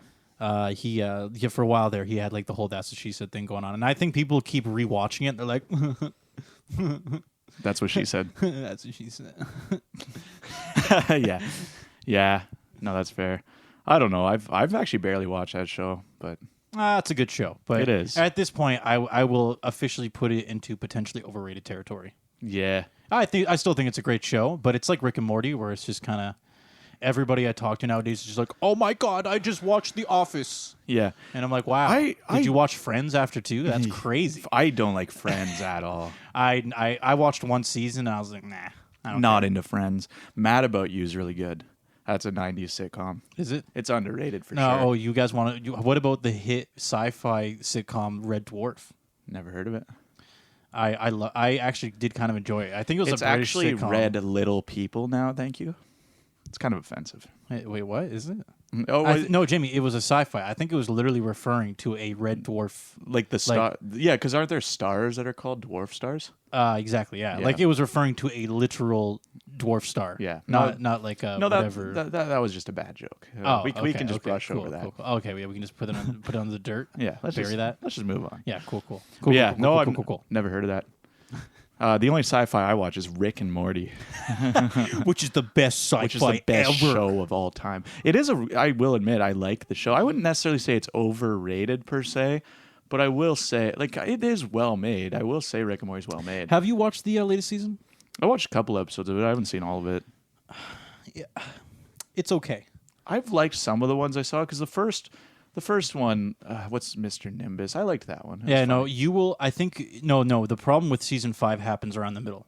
He for a while there, he had like the whole "that's what she said" thing going on, and I think people keep rewatching it. They're like, That's what she said. "That's what she said." Yeah. Yeah. No, that's fair. I don't know. I've actually barely watched that show, but It's a good show, but It is. At this point, I will officially put it into potentially overrated territory. yeah. I still think it's a great show, but it's like Rick and Morty, where it's just kind of everybody I talk to nowadays is just like, "Oh my god, I just watched The Office," Yeah. and I'm like, "Wow, did you watch Friends after too? That's crazy." I don't like Friends at all. I watched one season and I was like, "Nah, I don't Not care." into Friends. Mad About You is really good. That's a 90s sitcom. Is it? It's underrated for No. sure. Oh, you guys want to? What about the hit sci-fi sitcom Red Dwarf? Never heard of it. I actually did kind of enjoy it. I think it was It's a British actually sitcom. Red Little People now, thank you. It's kind of offensive. Wait, what is it? Oh, No, Jamie, it was a sci-fi. I think it was literally referring to a red dwarf. like the star. Yeah, because aren't there stars that are called dwarf stars? Exactly, yeah. Yeah. Like it was referring to a literal dwarf star. Yeah. Not like a No, whatever. that was just a bad joke. Oh, we okay, can just okay, brush cool, over that. cool. Okay, yeah, we can just put it on the dirt. Yeah, let's bury just, that. Let's just move on. Yeah, cool. Yeah, cool, no, cool, I've cool. never heard of that. The only sci-fi I watch is Rick and Morty, Which is the best sci-fi which is the best ever. show of all time. It is I will admit, I like the show. I wouldn't necessarily say it's overrated per se, but I will say, like, it is well made. I will say Rick and Morty's well made. Have you watched the latest season? I watched a couple episodes of it. I haven't seen all of it. It's okay. I've liked some of the ones I saw because the first one, what's Mr. Nimbus? I liked that one. It was Yeah, no, funny. you will. I think no. The problem with season 5 happens around the middle.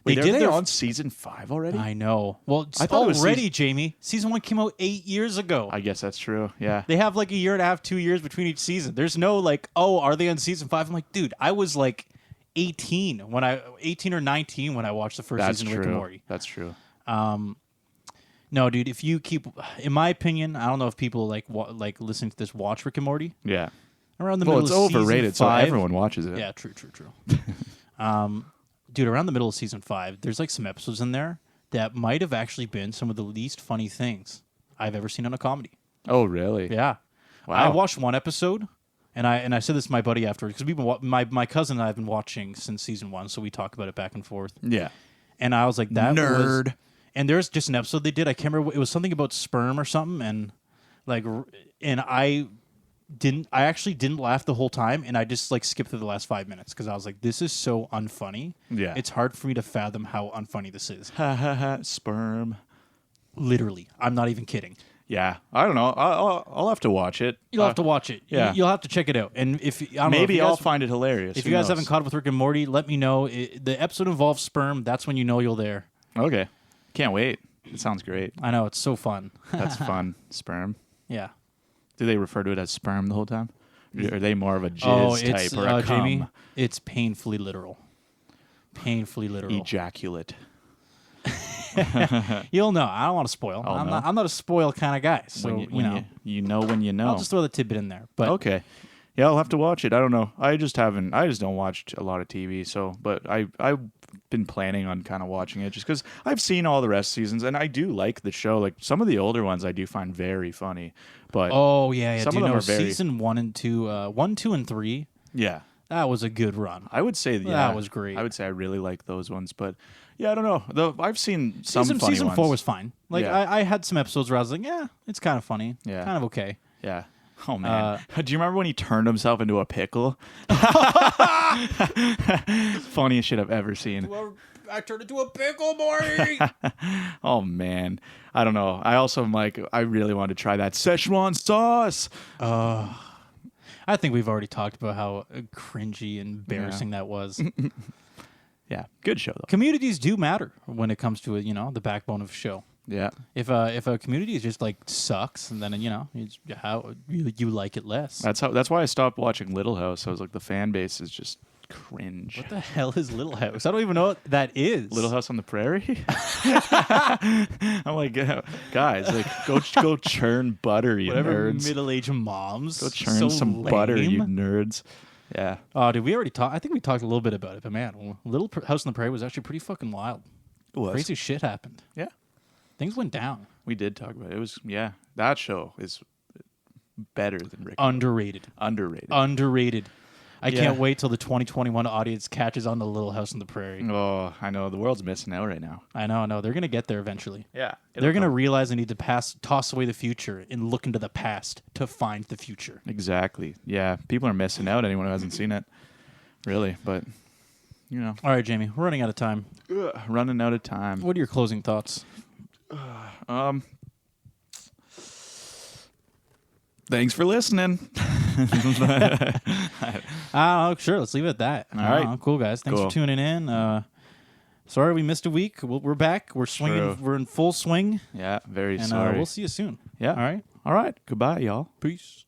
Wait, are they their- on season 5 already? I know. Well, I thought it was already, Jamie. Season 1 came out 8 years ago. I guess that's true. Yeah. They have like a year and a half, 2 years between each season. There's no like, oh, are they on season 5? I'm like, dude, I was like 18 or 19 when I watched the first That's season true. of Rick and Morty. That's true. No, dude, if you keep, in my opinion, I don't know if people like listening to this watch Rick and Morty. Yeah. Around the Well, middle it's of overrated, season so 5, everyone watches it. Yeah, true. Dude, around the middle of season 5, there's like some episodes in there that might have actually been some of the least funny things I've ever seen on a comedy. Oh, really? Yeah. Wow. I watched one episode, and I said this to my buddy afterwards because we've been my cousin and I have been watching since season 1, so we talk about it back and forth. Yeah. And I was like, that Nerd. was. And there's just an episode they did. I can't remember. It was something about sperm or something, and I actually didn't laugh the whole time, and I just like skipped through the last 5 minutes because I was like, this is so unfunny. Yeah. It's hard for me to fathom how unfunny this is. Ha ha ha. Sperm. Literally, I'm not even kidding. Yeah. I don't know. I'll have to watch it. You'll have to watch it. yeah. You'll have to check it out. And if I don't know, if Maybe you guys, I'll find it hilarious. if Who you guys knows? haven't caught up with Rick and Morty, let me know. The episode involves sperm. That's when you know you're there. Okay. Can't wait. It sounds great. I know, it's so fun. That's fun. Sperm. Yeah. Do they refer to it as sperm the whole time? Or are they more of a jizz it's type or a cum? Jamie. It's painfully literal. Painfully literal. Ejaculate. You'll know. I don't want to spoil. I'll know. I'm not a spoil kind of guy. So you know when you know. I'll just throw the tidbit in there. But Okay. Yeah, I'll have to watch it. I don't know. I just don't watch a lot of TV. So, but I've been planning on kind of watching it just because I've seen all the rest seasons and I do like the show. Like some of the older ones I do find very funny. But oh yeah. some Do you of them know are very season 1 and 2, 1, 2, and 3? yeah, That was a good run. I would say That was great. I would say I really like those ones. But yeah, I don't know. Though I've seen some funny Season ones. 4 was fine. Like Yeah. I had some episodes where I was like, yeah, it's kind of funny. Yeah. Kind of okay. Yeah. Oh man. Do you remember when he turned himself into a pickle? Funniest shit I've ever seen. I turned into a pickle, Morty. Oh man. I don't know. I also am like, I really want to try that Szechuan sauce. I think we've already talked about how cringy and embarrassing that was. Yeah, good show though. Communities do matter when it comes to the backbone of a show. Yeah, If a community is just like sucks, and then how you like it less. that's why I stopped watching Little House. I was like, the fan base is just cringe. What the hell is Little House? I don't even know what that is. Little House on the Prairie. I'm like, guys, like go churn butter, you Whatever nerds. middle-aged moms. Go churn some butter, you nerds. Yeah. Oh, did we already talk? I think we talked a little bit about it, but man, House on the Prairie was actually pretty fucking wild. It was. Crazy shit happened. Yeah. Things went down. We did talk about it. It was, that show is better than Rick. Underrated. Underrated. I can't wait till the 2021 audience catches on to Little House on the Prairie. Oh, I know. The world's missing out right now. I know. They're going to get there eventually. Yeah. They're going to realize they need to toss away the future and look into the past to find the future. Exactly. Yeah. People are missing out, anyone who hasn't seen it. Really. But, All right, Jamie. We're running out of time. Running out of time. What are your closing thoughts? Thanks for listening. Sure. Let's leave it at that. All right. Cool, guys. Thanks for tuning in. Sorry we missed a week. We're back. We're swinging. True. We're in full swing. Yeah, very And sorry. we'll see you soon. Yeah. All right. All right. Goodbye, y'all. Peace.